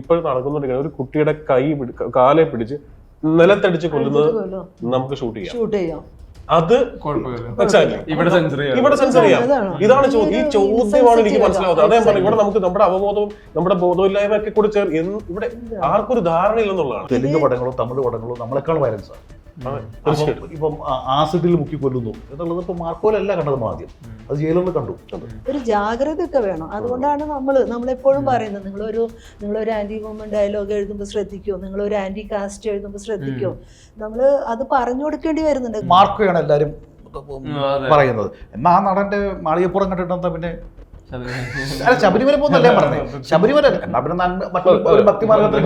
ഇപ്പോഴും നടക്കുന്നുണ്ടെങ്കിൽ ഒരു കുട്ടിയുടെ കാലെ പിടിച്ച് നിലത്തടിച്ച് കൊല്ലുന്നത് നമുക്ക് ഷൂട്ട് ചെയ്യാം. അത് ഇവിടെ സെൻസർ ചെയ്യാം. ഇതാണ് ചോദ്യം. ഈ ചോദ്യമാണ് എനിക്ക് മനസ്സിലാവുന്നത്. അതേ പറഞ്ഞു, ഇവിടെ നമുക്ക് നമ്മുടെ അവബോധവും നമ്മുടെ ബോധമില്ലായ്മയൊക്കെ കൂടി ഇവിടെ ആർക്കൊരു ധാരണയില്ലെന്നുള്ളതാണ്. തെലുങ്ക് പടങ്ങളോ തമിഴ് പടങ്ങളോ നമ്മളെക്കാൾ വയലൻസ് ആണ്. ഇപ്പം ആസിഡിൽ മുക്കി കൊല്ലുന്നു എന്നുള്ളത് ഇപ്പൊ മാർക്കോലല്ല കണ്ടത് ആദ്യം, അത് ജയിലുകളിൽ കണ്ടു. ഒരു ജാഗ്രതയൊക്കെ വേണം. അതുകൊണ്ടാണ് നമ്മളെപ്പോഴും പറയുന്നത്, നിങ്ങളൊരു ആന്റി വുമൺ ഡയലോഗ് എഴുതുമ്പോൾ ശ്രദ്ധിക്കോ, നിങ്ങളൊരു ആന്റി കാസ്റ്റ് എഴുതുമ്പോൾ ശ്രദ്ധിക്കോ. നമ്മൾ അത് പറഞ്ഞു കൊടുക്കേണ്ടി വരുന്നുണ്ട്. മാർക്കോയാണ് എല്ലാരും പറയുന്നത്. എന്നാ ആ നടന്റെ മാളികപ്പുറം കണ്ടിട്ടെന്താ പിന്നെ ശബരിമല പോകുന്നല്ലേ പറഞ്ഞത്? ശബരിമല എന്നാ പിന്നെ മറ്റൊരു ഭക്തിമാർഗത്തിൽ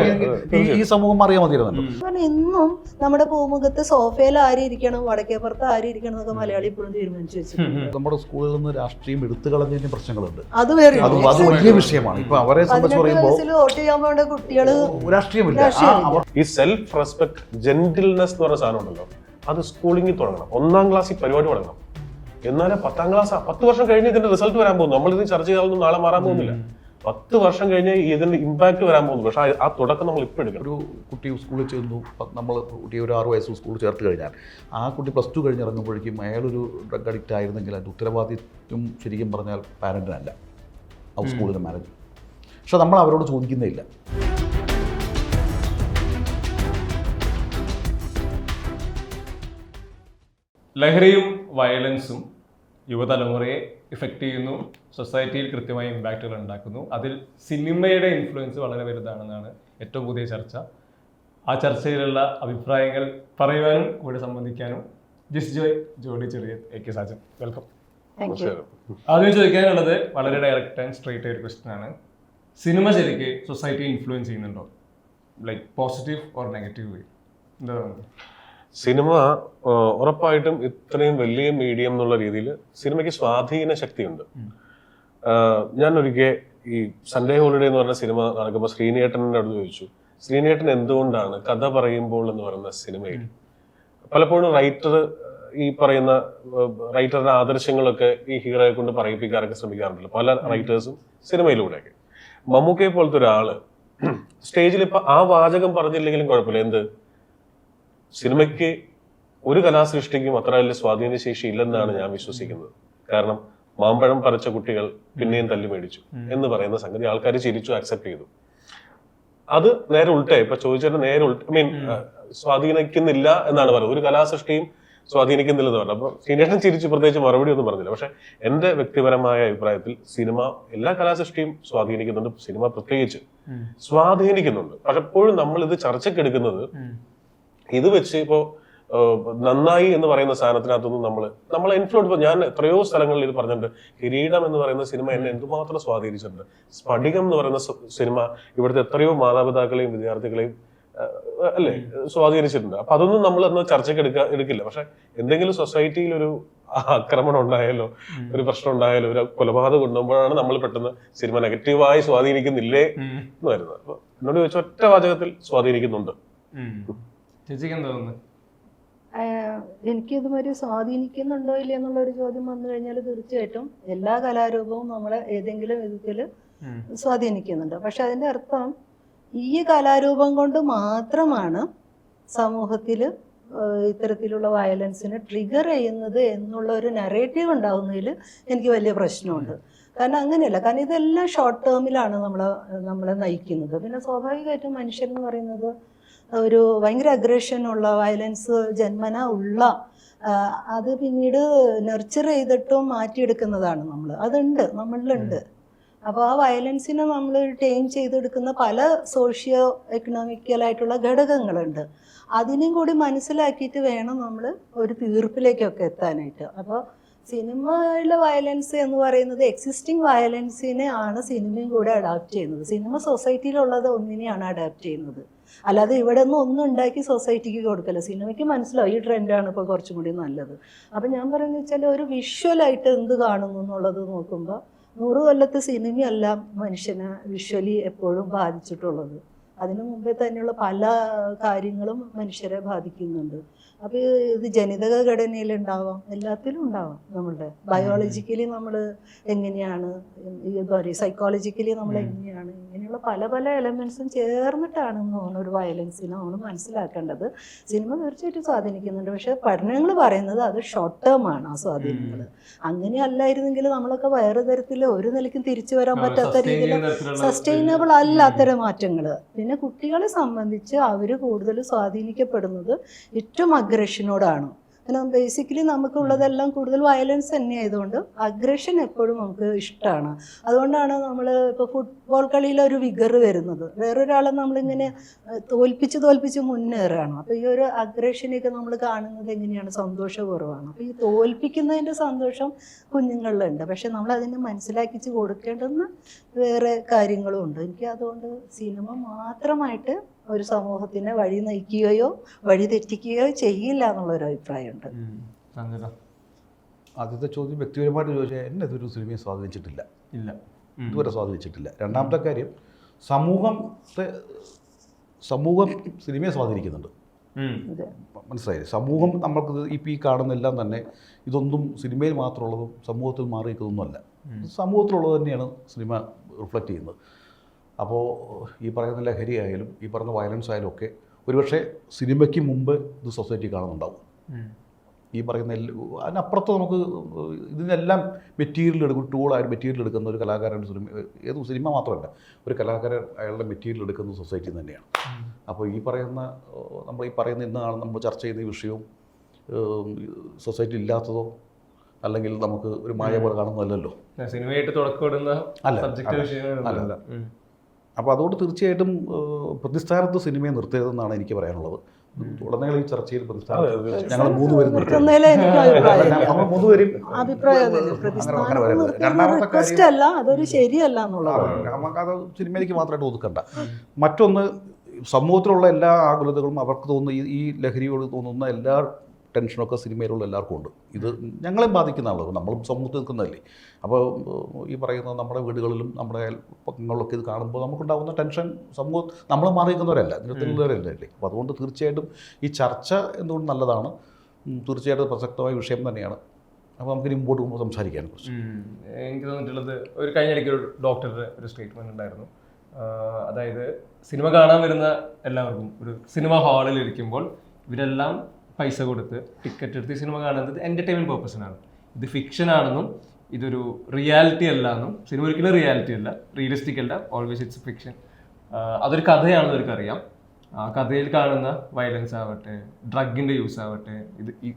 ഈ സമൂഹം അറിയാൻ മതിയായിരുന്നു. ഇന്നും നമ്മുടെ പൂമുഖത്ത് സോഫയിൽ ആരിയിരിക്കണം, വടക്കേപ്പുറത്ത് ആരിയിരിക്കണം എന്നൊക്കെ മലയാളി ഇപ്പോഴും തീരുമാനിച്ചു വെച്ചു. നമ്മുടെ സ്കൂളിൽ നിന്ന് രാഷ്ട്രീയം എടുത്തു കളഞ്ഞതിന് പ്രശ്നങ്ങളുണ്ട്. അത് വലിയ വിഷയമാണ്. ഇപ്പൊ അവരെ സംബന്ധിച്ച് പറയുമ്പോൾ വോട്ട് ചെയ്യാൻ വേണ്ട കുട്ടികള് രാഷ്ട്രീയമില്ല. ഈ സെൽഫ് റെസ്പെക്ട്, ജെന്റിൽനെസ് എന്ന് പറഞ്ഞ സാധനം ഉണ്ടല്ലോ, അത് സ്കൂളിങ്ങിൽ തുടങ്ങണം. 1ാം ക്ലാസ്സിൽ പരിപാടി തുടങ്ങണം. എന്നാലും 10ാം ക്ലാസ് 10 വർഷം കഴിഞ്ഞ് ഇതിന്റെ റിസൾട്ട് വരാൻ പോകുന്നു. നമ്മളിത് ചർച്ച ചെയ്താലൊന്നും നാളെ മാറാൻ പോകുന്നില്ല. 10 വർഷം കഴിഞ്ഞ് ഇതിന്റെ ഇമ്പാക്ട് വരാൻ പോകുന്നു. പക്ഷെ ആ തുടക്കം നമ്മൾ ഇപ്പം എടുക്കണം. ഒരു കുട്ടി സ്കൂളിൽ ചേർന്നു, നമ്മൾ കുട്ടി ഒരു 6 വയസ്സ് സ്കൂളിൽ ചേർത്ത് കഴിഞ്ഞാൽ ആ കുട്ടി +2 കഴിഞ്ഞിറങ്ങുമ്പോഴേക്കും അയാളൊരു ഡ്രഗ് അഡിക്റ്റ് ആയിരുന്നെങ്കിൽ അതിൻ്റെ ഉത്തരവാദിത്വം ശരിക്കും പറഞ്ഞാൽ പാരൻറ്റിനല്ല, ആ സ്കൂളിൻ്റെ മാനേജർ. പക്ഷെ നമ്മൾ അവരോട് ചോദിക്കുന്നേയില്ല. ലഹരിയും വയലൻസും യുവതലമുറയെ ഇഫക്റ്റ് ചെയ്യുന്നു, സൊസൈറ്റിയിൽ കൃത്യമായ ഇമ്പാക്റ്റുകൾ ഉണ്ടാക്കുന്നു. അതിൽ സിനിമയുടെ ഇൻഫ്ലുവൻസ് വളരെ വലുതാണെന്നാണ് ഏറ്റവും പുതിയ ചർച്ച. ആ ചർച്ചയിലുള്ള അഭിപ്രായങ്ങൾ പറയുവാനും കൂടെ സംബന്ധിക്കാനും ജോളി ചെറിയ AK സാജൻ, വെൽക്കം. ആദ്യം ചോദിക്കാനുള്ളത് വളരെ ഡയറക്റ്റ് ആൻഡ് സ്ട്രെയിറ്റ് ആയ ഒരു ക്വസ്റ്റ്യൻ ആണ്. സിനിമ ശരിക്ക് സൊസൈറ്റി ഇൻഫ്ലുവൻസ് ചെയ്യുന്നുണ്ടോ, ലൈക്ക് പോസിറ്റീവ് ഓർ നെഗറ്റീവ് വേ? എന്താ സിനിമ ഉറപ്പായിട്ടും ഇത്രയും വലിയ മീഡിയം എന്നുള്ള രീതിയിൽ സിനിമയ്ക്ക് സ്വാധീന ശക്തിയുണ്ട്. ഞാൻ ഒരിക്കൽ ഈ സൺഡേ ഹോളിഡേ എന്ന് പറഞ്ഞ സിനിമ നടക്കുമ്പോൾ ശ്രീനേട്ടൻ്റെ അടുത്ത് ചോദിച്ചു, ശ്രീനേട്ടൻ എന്തുകൊണ്ടാണ് കഥ പറയുമ്പോൾ എന്ന് പറയുന്ന സിനിമയിൽ പലപ്പോഴും ഈ പറയുന്ന റൈറ്ററുടെ ആദർശങ്ങളൊക്കെ ഈ ഹീറോയെ കൊണ്ട് പറയിപ്പിക്കാറൊക്കെ ശ്രമിക്കാറുണ്ടല്ലോ പല റൈറ്റേഴ്സും സിനിമയിലൂടെയൊക്കെ. മമ്മൂക്കയെ പോലത്തെ ഒരാള് സ്റ്റേജിൽ ഇപ്പൊ ആ വാചകം പറഞ്ഞില്ലെങ്കിലും കുഴപ്പമില്ല, എന്ത് സിനിമയ്ക്ക് ഒരു കലാസൃഷ്ടിക്കും അത്ര വലിയ സ്വാധീനശേഷി ഇല്ലെന്നാണ് ഞാൻ വിശ്വസിക്കുന്നത്. കാരണം മാമ്പഴം പറിച്ച കുട്ടികൾ പിന്നെയും തല്ലി മേടിച്ചു എന്ന് പറയുന്ന സംഗതി ആൾക്കാർ ചിരിച്ചു, അക്സെപ്റ്റ് ചെയ്തു. അത് നേരെ ഉൾട്ടേ ഇപ്പൊ ചോദിച്ചാൽ നേരെ സ്വാധീനിക്കുന്നില്ല എന്നാണ് പറയുന്നത്. ഒരു കലാസൃഷ്ടിയും സ്വാധീനിക്കുന്നില്ലെന്ന് പറഞ്ഞു. അപ്പൊ ശ്രീനേട്ടൻ ചിരിച്ചു, പ്രത്യേകിച്ച് മറുപടി ഒന്നും പറഞ്ഞില്ല. പക്ഷെ എന്റെ വ്യക്തിപരമായ അഭിപ്രായത്തിൽ സിനിമ എല്ലാ കലാസൃഷ്ടിയും സ്വാധീനിക്കുന്നുണ്ട്, സിനിമ പ്രത്യേകിച്ച് സ്വാധീനിക്കുന്നുണ്ട്. പക്ഷെ എപ്പോഴും നമ്മൾ ഇത് ചർച്ചയ്ക്കെടുക്കുന്നത് ഇത് വെച്ച് ഇപ്പോ നന്നായി എന്ന് പറയുന്ന സാധനത്തിനകത്തൊന്നും നമ്മളെ ഇൻഫ്ലുവൻസ്. ഇപ്പൊ ഞാൻ എത്രയോ സ്ഥലങ്ങളിൽ ഇത് പറഞ്ഞിട്ടുണ്ട്. കിരീടം എന്ന് പറയുന്ന സിനിമ എന്നെ എന്തുമാത്രം സ്വാധീനിച്ചിട്ടുണ്ട്. സ്ഫടികം എന്ന് പറയുന്ന സിനിമ ഇവിടുത്തെ എത്രയോ മാതാപിതാക്കളെയും വിദ്യാർത്ഥികളെയും അല്ലെ സ്വാധീനിച്ചിട്ടുണ്ട്. അപ്പൊ അതൊന്നും നമ്മൾ അന്ന് ചർച്ചയ്ക്ക് എടുക്കില്ല. പക്ഷെ എന്തെങ്കിലും സൊസൈറ്റിയിൽ ഒരു ആക്രമണം ഉണ്ടായാലോ, ഒരു പ്രശ്നം ഉണ്ടായാലോ, ഒരു കൊലപാതകം കൊണ്ടുപോകുമ്പോഴാണ് നമ്മൾ പെട്ടെന്ന് സിനിമ നെഗറ്റീവായി സ്വാധീനിക്കുന്നില്ലേ എന്ന് വരുന്നത്. അപ്പൊ എന്നോട് ചോദിച്ച ഒറ്റ വാചകത്തിൽ സ്വാധീനിക്കുന്നുണ്ട്. എനിക്കിതുമാതിരി സ്വാധീനിക്കുന്നുണ്ടോ ഇല്ല എന്നുള്ളൊരു ചോദ്യം വന്നു കഴിഞ്ഞാൽ തീർച്ചയായിട്ടും എല്ലാ കലാരൂപവും നമ്മളെ ഏതെങ്കിലും വിധത്തിൽ സ്വാധീനിക്കുന്നുണ്ട്. പക്ഷെ അതിൻ്റെ അർത്ഥം ഈ കലാരൂപം കൊണ്ട് മാത്രമാണ് സമൂഹത്തിൽ ഇത്തരത്തിലുള്ള വയലൻസിനെ ട്രിഗർ ചെയ്യുന്നത് എന്നുള്ള ഒരു നറേറ്റീവ് ഉണ്ടാവുന്നതിൽ എനിക്ക് വലിയ പ്രശ്നമുണ്ട്. കാരണം അങ്ങനെയല്ല. കാരണം ഇതെല്ലാം ഷോർട്ട് ടേമിലാണ് നമ്മളെ നയിക്കുന്നത്. പിന്നെ സ്വാഭാവികമായിട്ടും മനുഷ്യൻ എന്ന് പറയുന്നത് ഒരു ഭയങ്കര അഗ്രഷനുള്ള, വയലൻസ് ജന്മന ഉള്ള, അത് പിന്നീട് നെർച്ചർ ചെയ്തിട്ടും മാറ്റിയെടുക്കുന്നതാണ് അതുണ്ട്, നമ്മളിലുണ്ട്. അപ്പോൾ ആ വയലൻസിനെ നമ്മൾ ടേം ചെയ്തെടുക്കുന്ന പല സോഷ്യോ എക്കണോമിക്കലായിട്ടുള്ള ഘടകങ്ങളുണ്ട്. അതിനും കൂടി മനസ്സിലാക്കിയിട്ട് വേണം നമ്മൾ ഒരു തീർപ്പിലേക്കൊക്കെ എത്താനായിട്ട്. അപ്പോൾ സിനിമയിലെ വയലൻസ് എന്ന് പറയുന്നത് എക്സിസ്റ്റിംഗ് വയലൻസിനെ ആണ് സിനിമയും കൂടെ അഡാപ്റ്റ് ചെയ്യുന്നത്. സിനിമ സൊസൈറ്റിയിലുള്ളത് ഒന്നിനെയാണ് അഡാപ്റ്റ് ചെയ്യുന്നത്. അല്ലാതെ ഇവിടെ നിന്ന് ഒന്നും ഉണ്ടാക്കി സൊസൈറ്റിക്ക് കൊടുക്കല്ല. സിനിമയ്ക്ക് മനസ്സിലാവും ഈ ട്രെൻഡാണ് ഇപ്പോൾ കുറച്ചും കൂടി നല്ലത്. അപ്പം ഞാൻ പറയുന്നത് വെച്ചാൽ ഒരു വിഷ്വലായിട്ട് എന്ത് കാണുന്നു എന്നുള്ളത് നോക്കുമ്പോൾ 100 കൊല്ലത്തെ സിനിമയല്ല മനുഷ്യനെ വിഷ്വലി എപ്പോഴും ബാധിച്ചിട്ടുള്ളത്. അതിനു മുമ്പേ തന്നെയുള്ള പല കാര്യങ്ങളും മനുഷ്യരെ ബാധിക്കുന്നുണ്ട്. അപ്പോൾ ഇത് ജനിതക ഘടനയിലുണ്ടാവാം, എല്ലാത്തിലും ഉണ്ടാവാം. നമ്മളുടെ ബയോളജിക്കലി നമ്മൾ എങ്ങനെയാണ്, സൈക്കോളജിക്കലി നമ്മൾ എങ്ങനെയാണ്, ഇങ്ങനെയുള്ള പല പല എലമെൻസും ചേർന്നിട്ടാണെന്ന് തോന്നുന്നു ഒരു വയലൻസിനെ നമ്മൾ മനസ്സിലാക്കേണ്ടത്. സിനിമ തീർച്ചയായിട്ടും സ്വാധീനിക്കുന്നുണ്ട്, പക്ഷെ പഠനങ്ങൾ പറയുന്നത് അത് ഷോർട്ട് ടേം ആണ് ആ സ്വാധീനങ്ങൾ. അങ്ങനെയല്ലായിരുന്നെങ്കിൽ നമ്മളൊക്കെ വേറെ തരത്തിൽ ഒരു നിലയ്ക്കും തിരിച്ചു വരാൻ പറ്റാത്ത രീതിയിൽ സസ്റ്റൈനബിൾ അല്ല അത്തരം മാറ്റങ്ങൾ. പിന്നെ കുട്ടികളെ സംബന്ധിച്ച് അവർ കൂടുതൽ സ്വാധീനിക്കപ്പെടുന്നത് ഏറ്റവും അഗ്രഷനോടാണ്. കാരണം ബേസിക്കലി നമുക്കുള്ളതെല്ലാം കൂടുതൽ വയലൻസ് തന്നെ ആയതുകൊണ്ട് അഗ്രഷൻ എപ്പോഴും നമുക്ക് ഇഷ്ടമാണ്. അതുകൊണ്ടാണ് നമ്മൾ ഇപ്പോൾ ഫുട്ബോൾ കളിയിലൊരു വിഗർ വരുന്നത്, വേറൊരാളെ നമ്മളിങ്ങനെ തോൽപ്പിച്ച് മുന്നേറുകയാണ്. അപ്പോൾ ഈ ഒരു അഗ്രഷനെയൊക്കെ നമ്മൾ കാണുന്നത് എങ്ങനെയാണ്, സന്തോഷപൂർവ്വമാണ്. അപ്പോൾ ഈ തോൽപ്പിക്കുന്നതിൻ്റെ സന്തോഷം കുഞ്ഞുങ്ങളിലുണ്ട്, പക്ഷെ നമ്മൾ അതിനെ മനസ്സിലാക്കിച്ച് കൊടുക്കേണ്ടുന്ന വേറെ കാര്യങ്ങളും ഉണ്ട്. എനിക്ക് അതുകൊണ്ട് സിനിമ മാത്രമായിട്ട് ഒരു സമൂഹത്തിനെ വഴി നയിക്കുകയോ വഴി തെറ്റിക്കുകയോ ചെയ്യില്ല എന്നുള്ളൊരു അഭിപ്രായമുണ്ട്. ആദ്യത്തെ ചോദ്യം വ്യക്തിപരമായിട്ട് ചോദിച്ചാൽ എന്നെ ഇതൊരു സിനിമയെ സ്വാധീനിച്ചിട്ടില്ല, ഇതുവരെ സ്വാധീനിച്ചിട്ടില്ല. രണ്ടാമത്തെ കാര്യം, സമൂഹം സിനിമയെ സ്വാധീനിക്കുന്നുണ്ട്. മനസ്സിലായില്ലേ? സമൂഹം നമ്മൾക്ക് ഇപ്പോൾ ഈ കാണുന്നതെല്ലാം തന്നെ ഇതൊന്നും സിനിമയിൽ മാത്രമുള്ളതും സമൂഹത്തിൽ മാറി നിൽക്കുന്നതൊന്നുമല്ല, സമൂഹത്തിലുള്ളത് തന്നെയാണ് സിനിമ റിഫ്ലക്റ്റ് ചെയ്യുന്നത്. അപ്പോൾ ഈ പറയുന്ന ലഹരി ആയാലും ഈ പറയുന്ന വയലൻസ് ആയാലും ഒക്കെ ഒരുപക്ഷെ സിനിമയ്ക്ക് മുമ്പ് ഇത് സൊസൈറ്റി കാണുന്നുണ്ടാവും. ഈ പറയുന്ന അതിനപ്പുറത്ത് നമുക്ക് ഇതിനെല്ലാം മെറ്റീരിയൽ എടുക്കും, ടൂളായിട്ട് മെറ്റീരിയൽ എടുക്കുന്ന ഒരു കലാകാരൻ ഏത് സിനിമ മാത്രമല്ല, ഒരു കലാകാരൻ അയാളുടെ മെറ്റീരിയൽ എടുക്കുന്ന സൊസൈറ്റി തന്നെയാണ്. അപ്പോൾ ഈ പറയുന്ന ഇന്നാണ് നമ്മൾ ചർച്ച ചെയ്യുന്ന ഈ വിഷയവും സൊസൈറ്റി ഇല്ലാത്തതോ അല്ലെങ്കിൽ നമുക്ക് ഒരു മായ പോലെ കാണുന്നതല്ലല്ലോ, സിനിമയായിട്ട് തുടക്കമിടുന്ന അല്ല. അപ്പോൾ അതുകൊണ്ട് തീർച്ചയായിട്ടും പ്രതിസ്ഥാനത്ത് സിനിമയെ നിർത്തരുതെന്നാണ് എനിക്ക് പറയാനുള്ളത്. ഉടനീളം ഈ ചർച്ചയിൽ പ്രതിസ്ഥാനത്ത് ഞങ്ങൾ 3 പേരും നമ്മൾ 3 പേരും രണ്ടാമത്തെ കാര്യം അതൊരു ശരിയല്ല എന്നുള്ളത് നമുക്കത് സിനിമയിലേക്ക് മാത്രമായിട്ട് ഒതുക്കണ്ട. മറ്റൊന്ന്, സമൂഹത്തിലുള്ള എല്ലാ ആകുലതകളും അവർക്ക് തോന്നുന്ന ഈ ലഹരിയോട് തോന്നുന്ന എല്ലാ ടെൻഷനൊക്കെ സിനിമയിലുള്ള എല്ലാവർക്കും ഉണ്ട്. ഇത് ഞങ്ങളെ ബാധിക്കുന്ന ആളുകൾ, നമ്മളും സമൂഹത്തിൽ നിൽക്കുന്നതല്ലേ. അപ്പോൾ ഈ പറയുന്ന നമ്മുടെ വീടുകളിലും നമ്മുടെ അയൽപ്പക്കങ്ങളിലൊക്കെ ഇത് കാണുമ്പോൾ നമുക്കുണ്ടാകുന്ന ടെൻഷൻ സമൂഹം നമ്മൾ മാറി നിൽക്കുന്നവരല്ല, നിരത്തിലുള്ളവരല്ലേ. അപ്പോൾ അതുകൊണ്ട് തീർച്ചയായിട്ടും ഈ ചർച്ച എന്തുകൊണ്ട് നല്ലതാണ്, തീർച്ചയായിട്ടും പ്രസക്തമായ വിഷയം തന്നെയാണ്. അപ്പോൾ നമുക്കിനി മുമ്പോട്ട് പോകുമ്പോൾ സംസാരിക്കാൻ കുറിച്ച് എനിക്ക് തോന്നിയിട്ടുള്ളത്, ഒരു കഴിഞ്ഞിടയ്ക്ക് ഒരു ഡോക്ടറുടെ ഒരു സ്റ്റേറ്റ്മെൻറ്റ് ഉണ്ടായിരുന്നു. അതായത് സിനിമ കാണാൻ വരുന്ന എല്ലാവർക്കും ഒരു സിനിമ ഹാളിൽ ഇരിക്കുമ്പോൾ ഇവരെല്ലാം പൈസ കൊടുത്ത് ടിക്കറ്റ് എടുത്ത് സിനിമ കാണുന്നത് എൻ്റർടൈൻമെൻറ്റ് പേർപ്പസിനാണ്. ഇത് ഫിക്ഷൻ ആണെന്നും ഇതൊരു റിയാലിറ്റി അല്ല എന്നും, സിനിമ ഒരിക്കലും റിയാലിറ്റി അല്ല, റിയലിസ്റ്റിക് അല്ല, ഓൾവേസ് ഇറ്റ്സ് ഫിക്ഷൻ. അതൊരു കഥയാണെന്ന് അവർക്കറിയാം. ആ കഥയിൽ കാണുന്ന വയലൻസ് ആവട്ടെ, ഡ്രഗിൻ്റെ യൂസ് ആവട്ടെ,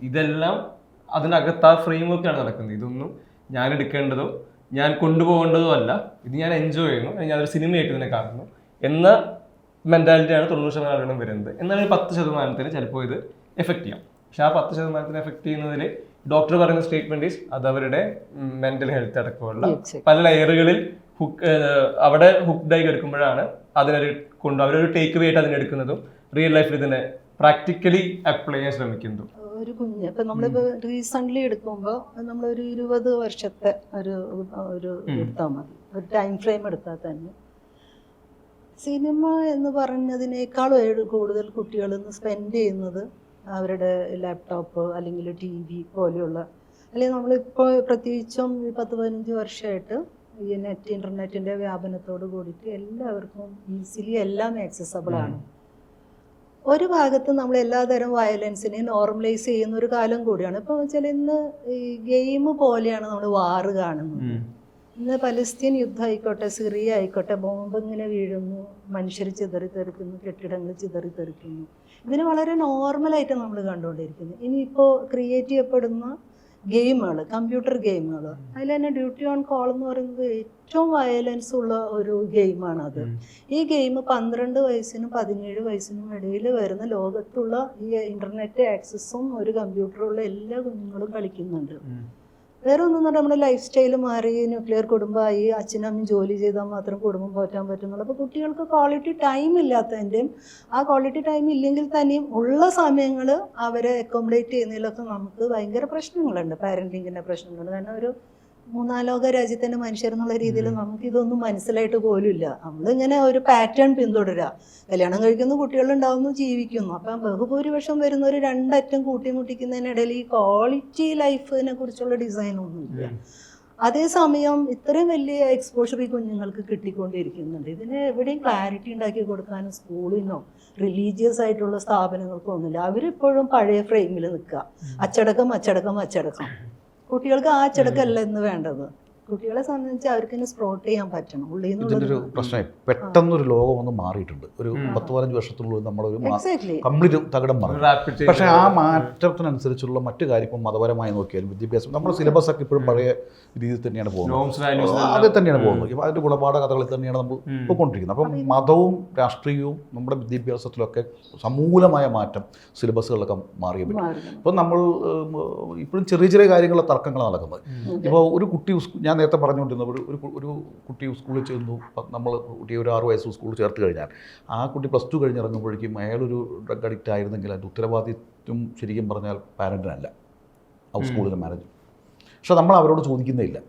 ഇതെല്ലാം അതിനകത്ത് ആ ഫ്രെയിം വർക്കാണ് നടക്കുന്നത്. ഇതൊന്നും ഞാൻ എടുക്കേണ്ടതോ ഞാൻ കൊണ്ടുപോകേണ്ടതോ അല്ല, ഇത് ഞാൻ എൻജോയ് ചെയ്യുന്നു, ഞാനൊരു സിനിമയായിട്ട് ഇതിനെ കാണുന്നു എന്ന മെൻറ്റാലിറ്റിയാണ് 90% ആളുകളും വരുന്നത്. എന്നാൽ 10% ചിലപ്പോൾ ഇത് എഫക്റ്റ് ചെയ്യാം. പക്ഷെ ആ 10% എഫക്റ്റ് ചെയ്യുന്നതിൽ ഡോക്ടർ പറയുന്ന സ്റ്റേറ്റ്മെന്റ് ഈസ് അത് അവരുടെ മെന്റൽ ഹെൽത്ത് അടക്കമുള്ള പല ലെയറുകളിൽ അവിടെ ഹുക്ഡായി എടുക്കുമ്പോഴാണ് അവരൊരു ടേക്ക് അവേ ആയിട്ട് അതിനെടുക്കുന്നതും റിയൽ ലൈഫിൽ ഇതിനെ പ്രാക്ടിക്കലി അപ്ലൈ ചെയ്യാൻ ശ്രമിക്കുന്നതും. ഒരു കുഞ്ഞ് ഇപ്പം നമ്മളിപ്പോൾ റീസെൻ്റ്ലി എടുക്കുമ്പോൾ നമ്മളൊരു 20 വർഷത്തെ ഒരു എടുത്താൽ മതി, ഒരു ടൈം ഫ്രെയിം എടുത്താൽ തന്നെ സിനിമ എന്ന് പറഞ്ഞതിനേക്കാളും കൂടുതൽ കുട്ടികൾ ഇന്ന് സ്പെൻഡ് ചെയ്യുന്നത് അവരുടെ ലാപ്ടോപ്പ് അല്ലെങ്കിൽ TV പോലെയുള്ള, അല്ലെങ്കിൽ നമ്മളിപ്പോൾ പ്രത്യേകിച്ചും 10-15 വർഷമായിട്ട് ഈ ഇൻ്റർനെറ്റിൻ്റെ വ്യാപനത്തോട് കൂടിയിട്ട് എല്ലാവർക്കും ഈസിലി എല്ലാം ആക്സസബിളാണ്. ഒരു ഭാഗത്ത് നമ്മൾ എല്ലാതരം വയലൻസിനെ നോർമലൈസ് ചെയ്യുന്ന ഒരു കാലം കൂടിയാണ്. ഇപ്പോൾ വെച്ചാൽ ഇന്ന് ഈ ഗെയിം പോലെയാണ് നമ്മൾ വാറ് കാണുന്നത്. ഇന്ന് പലസ്തീൻ യുദ്ധം ആയിക്കോട്ടെ, സിറിയ ആയിക്കോട്ടെ, ബോംബ് ഇങ്ങനെ വീഴുന്നു, മനുഷ്യർ ചിതറിത്തെറിക്കുന്നു, കെട്ടിടങ്ങൾ ചിതറിത്തെറിക്കുന്നു. ഇതിന് വളരെ നോർമലായിട്ട് നമ്മൾ കണ്ടുകൊണ്ടിരിക്കുന്നു. ഇനിയിപ്പോൾ ക്രിയേറ്റ് ചെയ്യപ്പെടുന്ന ഗെയിമുകൾ, കമ്പ്യൂട്ടർ ഗെയിമുകൾ, അതിൽ തന്നെ ഡ്യൂട്ടി ഓൺ കോൾ എന്ന് പറയുന്നത് ഏറ്റവും വയലൻസ് ഉള്ള ഒരു ഗെയിമാണത്. ഈ ഗെയിം 12 വയസ്സിനും 17 വയസ്സിനും ഇടയിൽ വരുന്ന ലോകത്തുള്ള ഈ ഇൻ്റർനെറ്റ് ആക്സസും ഒരു കമ്പ്യൂട്ടറുള്ള എല്ലാ കുഞ്ഞുങ്ങളും കളിക്കുന്നുണ്ട്. വേറെ ഒന്നും നമ്മുടെ ലൈഫ് സ്റ്റൈൽ മാറി, ന്യൂക്ലിയർ കുടുംബമായി, അച്ഛനമ്മയും ജോലി ചെയ്താൽ മാത്രം കുടുംബം പോറ്റാൻ പറ്റുന്നുള്ളൂ. അപ്പോൾ കുട്ടികൾക്ക് ക്വാളിറ്റി ടൈം ഇല്ലാത്തതിൻ്റെയും ആ ക്വാളിറ്റി ടൈം ഇല്ലെങ്കിൽ തന്നെയും ഉള്ള സമയങ്ങൾ അവരെ അക്കോമഡേറ്റ് ചെയ്യുന്നതിലൊക്കെ നമുക്ക് ഭയങ്കര പ്രശ്നങ്ങളുണ്ട്, പാരൻറ്റിങ്ങിൻ്റെ പ്രശ്നങ്ങളുണ്ട്. കാരണം ഒരു മൂന്നാലോക രാജ്യത്തിന്റെ മനുഷ്യർ എന്നുള്ള രീതിയിൽ നമുക്ക് ഇതൊന്നും മനസ്സിലായിട്ട് പോലുമില്ല. നമ്മളിങ്ങനെ ഒരു പാറ്റേൺ പിന്തുടരുക. കല്യാണം കഴിക്കുന്നു, കുട്ടികളുണ്ടാവുന്നു, ജീവിക്കുന്നു. അപ്പം ബഹുഭൂരിപക്ഷം വരുന്ന ഒരു രണ്ടറ്റം കൂട്ടിമുട്ടിക്കുന്നതിനിടയിൽ ഈ ക്വാളിറ്റി ലൈഫിനെ കുറിച്ചുള്ള ഡിസൈൻ ഒന്നുമില്ല. അതേസമയം ഇത്രയും വലിയ എക്സ്പോഷർ ഈ കുഞ്ഞുങ്ങൾക്ക് കിട്ടിക്കൊണ്ടിരിക്കുന്നുണ്ട്. ഇതിന് എവിടെയും ക്ലാരിറ്റി ഉണ്ടാക്കി കൊടുക്കാനും സ്കൂളിനോ റിലീജിയസ് ആയിട്ടുള്ള സ്ഥാപനങ്ങൾക്കോ ഒന്നുമില്ല. അവരിപ്പോഴും പഴയ ഫ്രെയിമിൽ നിൽക്കുക. അച്ചടക്കം അച്ചടക്കം അച്ചടക്കം. കുട്ടികൾക്ക് ആ അച്ചടക്കമല്ല ഇന്ന് വേണ്ടത്. കുട്ടികളെ സംബന്ധിച്ച് അവർക്ക് തന്നെ സ്പ്രോട്ട് ചെയ്യാൻ പറ്റണം. ഉള്ളിൽ ഇതിൻ്റെ ഒരു പ്രശ്നമായി പെട്ടെന്നൊരു ലോകം ഒന്ന് മാറിയിട്ടുണ്ട്. ഒരു 10-15 വർഷത്തിനുള്ളിൽ നമ്മളൊരു കംപ്ലീറ്റ് തകിടം മാറി. പക്ഷേ ആ മാറ്റത്തിനനുസരിച്ചുള്ള മറ്റു കാര്യം ഇപ്പം മതപരമായി നോക്കിയാലും വിദ്യാഭ്യാസം നമ്മുടെ സിലബസ് ഒക്കെ ഇപ്പോഴും പഴയ രീതിയിൽ തന്നെയാണ് പോകുന്നത്. അതിൽ തന്നെയാണ് പോകുന്നത്. ഇപ്പം അതിൻ്റെ ഗുണപാഠ കഥകളിൽ തന്നെയാണ് നമ്മൾ പോയിക്കൊണ്ടിരിക്കുന്നത്. അപ്പം മതവും രാഷ്ട്രീയവും നമ്മുടെ വിദ്യാഭ്യാസത്തിലൊക്കെ സമൂലമായ മാറ്റം സിലബസുകളിലൊക്കെ മാറിയ പറ്റും. ഇപ്പം നമ്മൾ ഇപ്പോഴും ചെറിയ ചെറിയ കാര്യങ്ങളിലെ തർക്കങ്ങളാണ് നടക്കുന്നത്. ഇപ്പോൾ ഒരു കുട്ടി, ഞാൻ നേരത്തെ പറഞ്ഞുകൊണ്ടിരുന്ന ഒരു കുട്ടി സ്കൂളിൽ ചെന്നു, നമ്മൾ കുട്ടിയെ ഒരു 6 വയസ്സ് സ്കൂളിൽ ചേർത്ത് കഴിഞ്ഞാൽ ആ കുട്ടി +2 കഴിഞ്ഞിറങ്ങുമ്പോഴേക്കും അയാളൊരു ഡ്രഗ് അഡിക്റ്റ് ആയിരുന്നെങ്കിൽ അതിൻ്റെ ഉത്തരവാദിത്വം ശരിക്കും പറഞ്ഞാൽ പാരൻറ്റിനല്ല, ആ സ്കൂളിലെ മാനേജർ. പക്ഷെ നമ്മൾ അവരോട് ചോദിക്കുന്നേ ഇല്ല.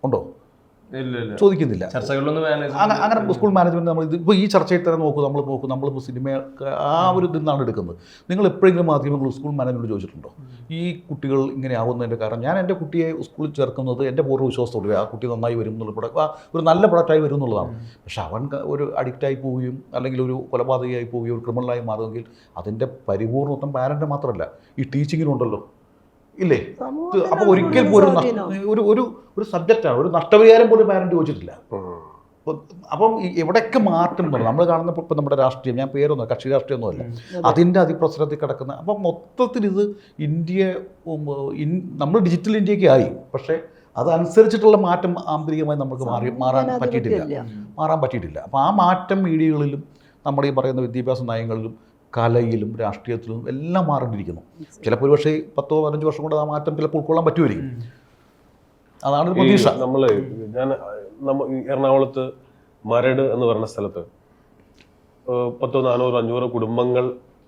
ഉണ്ടോ? ചോദിക്കുന്നില്ല. അങ്ങനെ സ്കൂൾ മാനേജ്മെൻറ്റ് നമ്മൾ ഇപ്പോൾ ഈ ചർച്ചയിൽ തന്നെ നമ്മളിപ്പോൾ സിനിമ ആ ഒരു ഇതിൽ നിന്നാണ് എടുക്കുന്നത്. നിങ്ങൾ എപ്പോഴെങ്കിലും മാധ്യമങ്ങൾ സ്കൂൾ മാനേജ്മെൻറ്റ് ചോദിച്ചിട്ടുണ്ടോ ഈ കുട്ടികൾ ഇങ്ങനെ ആവുന്നതിൻ്റെ കാരണം? ഞാൻ എൻ്റെ കുട്ടിയെ സ്കൂളിൽ ചേർക്കുന്നത് എൻ്റെ പൂർവ്വ വിശ്വാസത്തോടെ ആ കുട്ടി നന്നായി വരും എന്നുള്ള ഒരു നല്ല പ്രൊഡക്റ്റായി വരും എന്നുള്ളതാണ്. പക്ഷെ അവൻ ഒരു അഡിക്റ്റായി പോവുകയും അല്ലെങ്കിൽ ഒരു കൊലപാതകയായി പോവുകയോ ഒരു ക്രിമിനലായി മാറുമെങ്കിൽ അതിൻ്റെ പരിപൂർണ്ണത്വം പാരൻ്റ് മാത്രമല്ല, ഈ ടീച്ചിങ്ങിനുണ്ടല്ലോ ഇല്ലേ? അപ്പോൾ ഒരിക്കൽ പോലും ഒരു സബ്ജക്റ്റാണ്, ഒരു നഷ്ടപരിഹാരം പോലും പാരന്റ് ചോദിച്ചിട്ടില്ല. അപ്പം എവിടെയൊക്കെ മാറ്റം പറഞ്ഞു നമ്മൾ കാണുന്ന ഇപ്പം നമ്മുടെ രാഷ്ട്രീയം, ഞാൻ പേരൊന്നും കക്ഷി രാഷ്ട്രീയമൊന്നുമല്ല, അതിൻ്റെ അതിപ്രസരത്തിൽ കിടക്കുന്ന. അപ്പം മൊത്തത്തിൽ ഇത് നമ്മൾ ഡിജിറ്റൽ ഇന്ത്യയൊക്കെ ആയി, പക്ഷേ അതനുസരിച്ചിട്ടുള്ള മാറ്റം ആന്തരികമായി നമുക്ക് മാറാൻ പറ്റിയിട്ടില്ല. അപ്പോൾ ആ മാറ്റം മീഡിയകളിലും നമ്മുടെ ഈ പറയുന്ന വിദ്യാഭ്യാസ നയങ്ങളിലും കലയിലും രാഷ്ട്രീയത്തിലും എല്ലാം മാറേണ്ടിയിരിക്കുന്നു. ചിലപ്പോൾ പക്ഷേ 10-15 വർഷം കൊണ്ട് ആ മാറ്റം ചിലപ്പോൾ ഉൾക്കൊള്ളാൻ പറ്റുമായിരിക്കും. അതാണ് പ്രതീക്ഷ. ഞാൻ എറണാകുളത്ത് മരട് എന്ന് പറയുന്ന സ്ഥലത്ത് 400-500 കുടുംബങ്ങൾ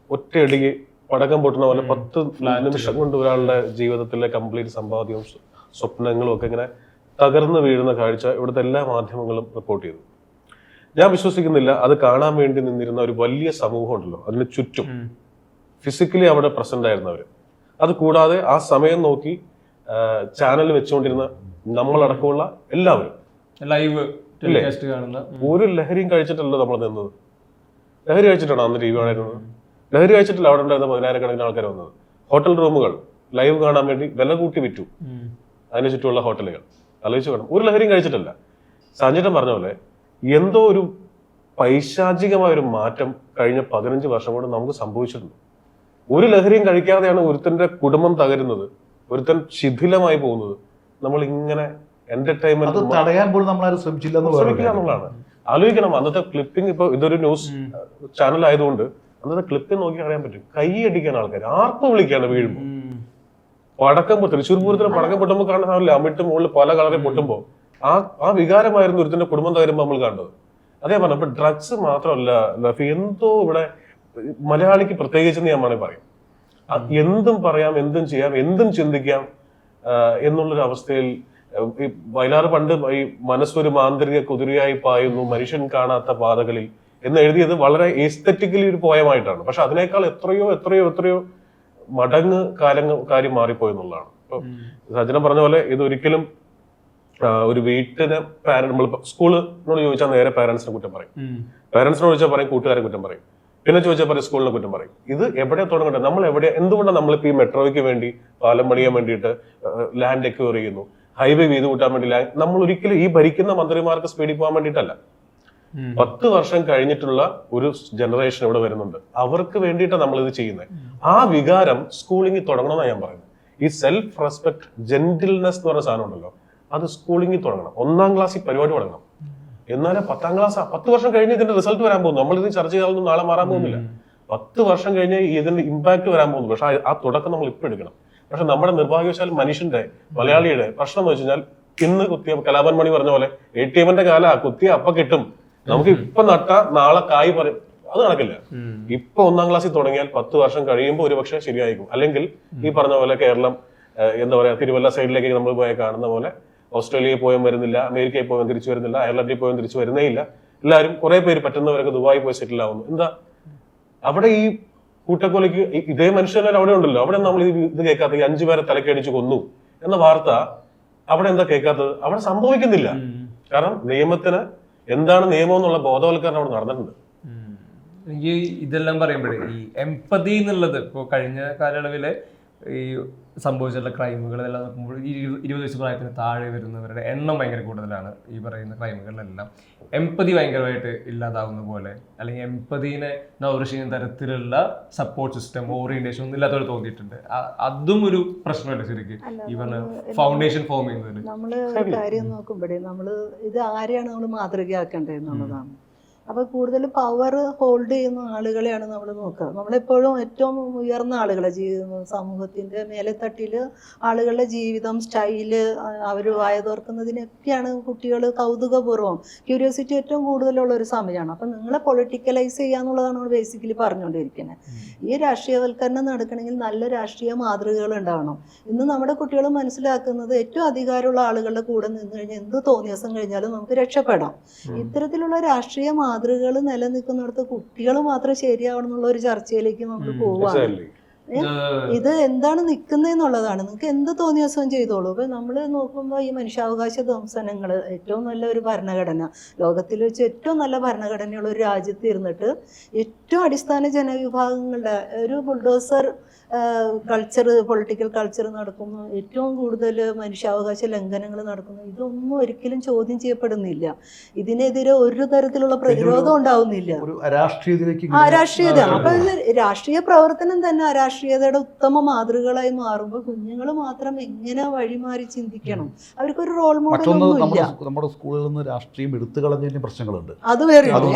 ഒറ്റയടിക്ക് പടക്കം പൊട്ടുന്ന പോലെ 10 നിമിഷം കൊണ്ട് ഒരാളുടെ ജീവിതത്തിലെ കംപ്ലീറ്റ് സമ്പാദ്യവും സ്വപ്നങ്ങളും ഒക്കെ ഇങ്ങനെ തകർന്നു വീഴുന്ന കാഴ്ച ഇവിടുത്തെ എല്ലാ മാധ്യമങ്ങളും റിപ്പോർട്ട് ചെയ്തു. ഞാൻ വിശ്വസിക്കുന്നില്ല അത് കാണാൻ വേണ്ടി നിന്നിരുന്ന ഒരു വലിയ സമൂഹം ഉണ്ടല്ലോ, അതിന് ചുറ്റും ഫിസിക്കലി അവിടെ പ്രസന്റ് ആയിരുന്നവർ. അത് കൂടാതെ ആ സമയം നോക്കി ചാനൽ വെച്ചുകൊണ്ടിരുന്ന നമ്മളടക്കമുള്ള എല്ലാവരും ലൈവ് ഒരു ലഹരിയും കഴിച്ചിട്ടല്ലോ നമ്മൾ നിന്നത്. ലഹരി കഴിച്ചിട്ടാണ് അന്ന് TV കാണുന്നത്. ലഹരി കഴിച്ചിട്ടില്ല അവിടെ ഉണ്ടായിരുന്ന 10,000-കണക്കിന് ആൾക്കാർ വന്നത്. ഹോട്ടൽ റൂമുകൾ ലൈവ് കാണാൻ വേണ്ടി വില കൂട്ടി വിറ്റു അതിന് ചുറ്റുമുള്ള ഹോട്ടലുകൾ. ആലോചിച്ച് വേണം, ഒരു ലഹരിയും കഴിച്ചിട്ടില്ല. സഞ്ജയൻ പറഞ്ഞ പോലെ എന്തോ ഒരു പൈശാചികമായ ഒരു മാറ്റം കഴിഞ്ഞ 15 വർഷം കൊണ്ട് നമുക്ക് സംഭവിച്ചിട്ടുണ്ട്. ഒരു ലഹരിയും കഴിക്കാതെയാണ് ഒരുത്തന്റെ കുടുംബം തകരുന്നത്, ഒരുത്തൻ ശിഥിലമായി പോകുന്നത്. നമ്മൾ ഇങ്ങനെ എന്റർടൈൻമെന്റ് തടയാൻ പോലും നമ്മളാരും ശ്രമിച്ചില്ല എന്നുള്ളതാണ്. ആലോചിക്കണം, അന്നത്തെ ക്ലിപ്പിംഗ്, ഇപ്പൊ ഇതൊരു ന്യൂസ് ചാനൽ ആയതുകൊണ്ട് അന്നത്തെ ക്ലിപ്പിംഗ് നോക്കി അറിയാൻ പറ്റും. കൈയടിക്കാൻ ആൾക്കാർ ആർപ്പ് വിളിക്കാണ് വീഴുമ്പോ. പടക്കം തൃശ്ശൂർ പൂരത്തിന് പടക്കം പൊട്ടുമ്പോൾ കാണാൻ അമിട്ട് മുകളിൽ പല കളറിൽ പൊട്ടുമ്പോ ആ വികാരമായിരുന്നു ഒരുത്തിന്റെ കുടുംബം തകരുമ്പോൾ നമ്മൾ കണ്ടത്. അതേ പറഞ്ഞു. അപ്പൊ ഡ്രഗ്സ് മാത്രമല്ല, എന്തോ ഇവിടെ മലയാളിക്ക് പ്രത്യേകിച്ചെന്ന് ഞാൻ വേണമെങ്കിൽ പറയും. എന്തും പറയാം, എന്തും ചെയ്യാം, എന്തും ചിന്തിക്കാം എന്നുള്ളൊരു അവസ്ഥയിൽ ഈ വയലാർ പണ്ട് ഈ മനസ്സൊരു മാന്ത്രിക കുതിരയായി പായുന്നു മനുഷ്യൻ കാണാത്ത പാതകളിൽ എന്ന് എഴുതിയത് വളരെ എസ്തെറ്റിക്കലി ഒരു പോയമായിട്ടാണ്. പക്ഷെ അതിനേക്കാൾ എത്രയോ മടങ്ങ് കാര്യം മാറിപ്പോയെന്നുള്ളതാണ്. ഇപ്പൊ സജ്ജനം പറഞ്ഞ പോലെ ഇതൊരിക്കലും ഒരു വീട്ടിന് നമ്മൾ സ്കൂളിനോട് ചോദിച്ചാൽ നേരെ പാരന്റ്സിനെ കുറ്റം പറയും, പാരന്റ്സിനോട് ചോദിച്ചാൽ പറയും കൂട്ടുകാരെ കുറ്റം പറയും, പിന്നെ ചോദിച്ചാൽ പറയും സ്കൂളിനെ കുറ്റം പറയും. ഇത് എവിടെ തുടങ്ങട്ടെ? നമ്മൾ എന്തുകൊണ്ടാണ് നമ്മളിപ്പോ ഈ മെട്രോയ്ക്ക് വേണ്ടി പാലം പണിയാൻ വേണ്ടിയിട്ട് ലാൻഡ് എക്വയർ ചെയ്യുന്നു, ഹൈവേ വീതി കൂട്ടാൻ വേണ്ടി നമ്മൾ ഒരിക്കലും ഈ ഭരിക്കുന്ന മന്ത്രിമാർക്ക് സ്പീഡിൽ പോകാൻ വേണ്ടിയിട്ടല്ല. 10 വർഷം കഴിഞ്ഞിട്ടുള്ള ഒരു ജനറേഷൻ ഇവിടെ വരുന്നുണ്ട്, അവർക്ക് വേണ്ടിയിട്ടാണ് നമ്മൾ ഇത് ചെയ്യുന്നത്. ആ വികാരം സ്കൂളിങ്ങിൽ തുടങ്ങണമെന്നാണ് ഞാൻ പറയുന്നത്. ഈ സെൽഫ് റെസ്പെക്ട്, ജെന്റിൽനെസ് എന്ന് പറഞ്ഞ സാധനം ഉണ്ടല്ലോ, അത് സ്കൂളിങ്ങിൽ തുടങ്ങണം. 1-ാം ക്ലാസ്സിൽ പരിപാടി തുടങ്ങണം. എന്നാലും 10-ാം ക്ലാസ് 10 വർഷം കഴിഞ്ഞ് ഇതിന്റെ റിസൾട്ട് വരാൻ പോകുന്നു. നമ്മളിത് ചർച്ച ചെയ്താലൊന്നും നാളെ മാറാൻ പോകുന്നില്ല. 10 വർഷം കഴിഞ്ഞ് ഇതിന്റെ ഇമ്പാക്ട് വരാൻ പോകുന്നു. പക്ഷെ ആ തുടക്കം നമ്മൾ ഇപ്പൊ എടുക്കണം. പക്ഷെ നമ്മുടെ നിർഭാഗ്യവശാൽ മനുഷ്യന്റെ, മലയാളിയുടെ പ്രശ്നം എന്ന് വെച്ച് കഴിഞ്ഞാൽ, ഇന്ന് കുത്തിയ കലാപൻ മണി പറഞ്ഞ പോലെ ATM-ന്റെ കാല കുത്തിയ അപ്പ കിട്ടും, നമുക്ക് ഇപ്പൊ നട്ടാ നാളെ കായ് പറയും, അത് നടക്കില്ല. ഇപ്പൊ 1-ാം ക്ലാസ്സിൽ തുടങ്ങിയാൽ 10 വർഷം കഴിയുമ്പോൾ ഒരുപക്ഷെ ശരിയായിരിക്കും. അല്ലെങ്കിൽ ഈ പറഞ്ഞ പോലെ കേരളം എന്താ പറയാ, തിരുവല്ല സൈഡിലേക്ക് നമ്മൾ പോയി കാണുന്ന പോലെ ഓസ്ട്രേലിയയിൽ പോയും വരുന്നില്ല, അമേരിക്കയിൽ പോയും തിരിച്ചു വരുന്നില്ല, അയർലൻഡിൽ പോയും തിരിച്ചു വരുന്നേ ഇല്ല. എല്ലാവരും കുറെ പേര് പറ്റുന്നവരൊക്കെ ദുബായി പോയി സെറ്റിൽ ആവുന്നു. എന്താ അവിടെ ഈ കൂട്ടക്കൊലയ്ക്ക് ഇതേ മനുഷ്യന്മാർ അവിടെ ഉണ്ടല്ലോ, അവിടെ നമ്മൾ ഇത് കേൾക്കാത്ത ഈ 5 പേരെ തലക്കടിച്ച് കൊന്നു എന്ന വാർത്ത അവിടെ എന്താ കേൾക്കാത്തത്? അവിടെ സംഭവിക്കുന്നില്ല. കാരണം നിയമത്തിന് എന്താണ് നിയമം എന്നുള്ള ബോധവൽക്കരണം അവിടെ നടന്നിട്ടുണ്ട്. എനിക്ക് ഇതെല്ലാം പറയുമ്പോഴേ ഈ എംപതി എന്നുള്ളത് ഇപ്പോൾ കഴിഞ്ഞ കാലയളവിലെ ഈ സംഭവിച്ചിട്ടുള്ള ക്രൈമുകളെല്ലാം നോക്കുമ്പോൾ ഈ 20 വയസ്സ് പ്രായത്തിന് താഴെ വരുന്നവരുടെ എണ്ണം ഭയങ്കര കൂടുതലാണ്. ഈ പറയുന്ന ക്രൈമുകളിലെല്ലാം എംപതി ഭയങ്കരമായിട്ട് ഇല്ലാതാവുന്ന പോലെ, അല്ലെങ്കിൽ എംപതിനെ നൗറിഷിക്കുന്ന തരത്തിലുള്ള സപ്പോർട്ട് സിസ്റ്റം, ഓറിയന്റേഷൻ ഒന്നും ഇല്ലാത്തവരെ തോന്നിയിട്ടുണ്ട്. അതും ഒരു പ്രശ്നമല്ല ശരിക്കും ഈ പറഞ്ഞ ഫൗണ്ടേഷൻ ഫോം ചെയ്യുന്നതിൽ. നമ്മള് കാര്യം നോക്കുമ്പോഴേ നമ്മള് ഇത് ആരെയാണ് നമ്മൾ മാതൃകയാക്കേണ്ടത് എന്നുള്ളതാണ്. അപ്പോൾ കൂടുതൽ പവർ ഹോൾഡ് ചെയ്യുന്ന ആളുകളെയാണ് നമ്മൾ നോക്കുക. നമ്മളെപ്പോഴും ഏറ്റവും ഉയർന്ന ആളുകളെ സമൂഹത്തിൻ്റെ മേലെത്തട്ടിൽ ആളുകളുടെ ജീവിതം, സ്റ്റൈല്, അവർ വായതോർക്കുന്നതിനൊക്കെയാണ് കുട്ടികൾ കൗതുകപൂർവ്വം, ക്യൂരിയോസിറ്റി ഏറ്റവും കൂടുതലുള്ള ഒരു സമയമാണ്. അപ്പം നിങ്ങളെ പൊളിറ്റിക്കലൈസ് ചെയ്യുക എന്നുള്ളതാണ് നമ്മൾ ബേസിക്കലി പറഞ്ഞുകൊണ്ടിരിക്കുന്നത്. ഈ രാഷ്ട്രീയവൽക്കരണം നടക്കണമെങ്കിൽ നല്ല രാഷ്ട്രീയ മാതൃകകൾ ഉണ്ടാവണം. ഇന്ന് നമ്മുടെ കുട്ടികൾ മനസ്സിലാക്കുന്നത് ഏറ്റവും അധികാരമുള്ള ആളുകളുടെ കൂടെ നിന്ന് കഴിഞ്ഞാൽ എന്ത് തോന്നിയസം കഴിഞ്ഞാലും നമുക്ക് രക്ഷപ്പെടാം. ഇത്തരത്തിലുള്ള രാഷ്ട്രീയ മാതൃകകൾ നിലനിൽക്കുന്നിടത്ത് കുട്ടികൾ മാത്രം ശരിയാവണം എന്നുള്ള ഒരു ചർച്ചയിലേക്ക് നമ്മൾ പോവുകയാണ്. ഇത് എന്താണ് നിൽക്കുന്നതെന്നുള്ളതാണ്. നിങ്ങൾക്ക് എന്ത് തോന്നിയ ദിവസം ചെയ്തോളൂ. ഇപ്പം നമ്മൾ നോക്കുമ്പോൾ ഈ മനുഷ്യാവകാശ ധ്വംസനങ്ങൾ, ഏറ്റവും നല്ല ഒരു ഭരണഘടന, ലോകത്തിൽ വെച്ച് ഏറ്റവും നല്ല ഭരണഘടനയുള്ള ഒരു രാജ്യത്ത് ഇരുന്നിട്ട് ഏറ്റവും അടിസ്ഥാന ജനവിഭാഗങ്ങളുടെ ഒരു ബുൾഡോസർ കൾച്ചർ, പൊളിറ്റിക്കൽ കൾച്ചർ നടക്കുന്നു, ഏറ്റവും കൂടുതൽ മനുഷ്യാവകാശ ലംഘനങ്ങൾ നടക്കുന്നു. ഇതൊന്നും ഒരിക്കലും ചോദ്യം ചെയ്യപ്പെടുന്നില്ല. ഇതിനെതിരെ ഒരു തരത്തിലുള്ള പ്രതിരോധം ഉണ്ടാവുന്നില്ല. രാഷ്ട്രീയത അപ്പൊ രാഷ്ട്രീയ പ്രവർത്തനം തന്നെ അരാഷ്ട്രീയതയുടെ ഉത്തമ മാതൃകകളായി മാറുമ്പോൾ കുഞ്ഞുങ്ങൾ മാത്രം എങ്ങനെ വഴിമാറി ചിന്തിക്കണം? അവർക്കൊരു റോൾ മോഡൽ ഒന്നുമില്ല. നമ്മുടെ സ്കൂളിൽ നിന്ന് രാഷ്ട്രീയം എടുത്തു കളഞ്ഞതിന് പ്രശ്നങ്ങളുണ്ട്. അത് വേറെ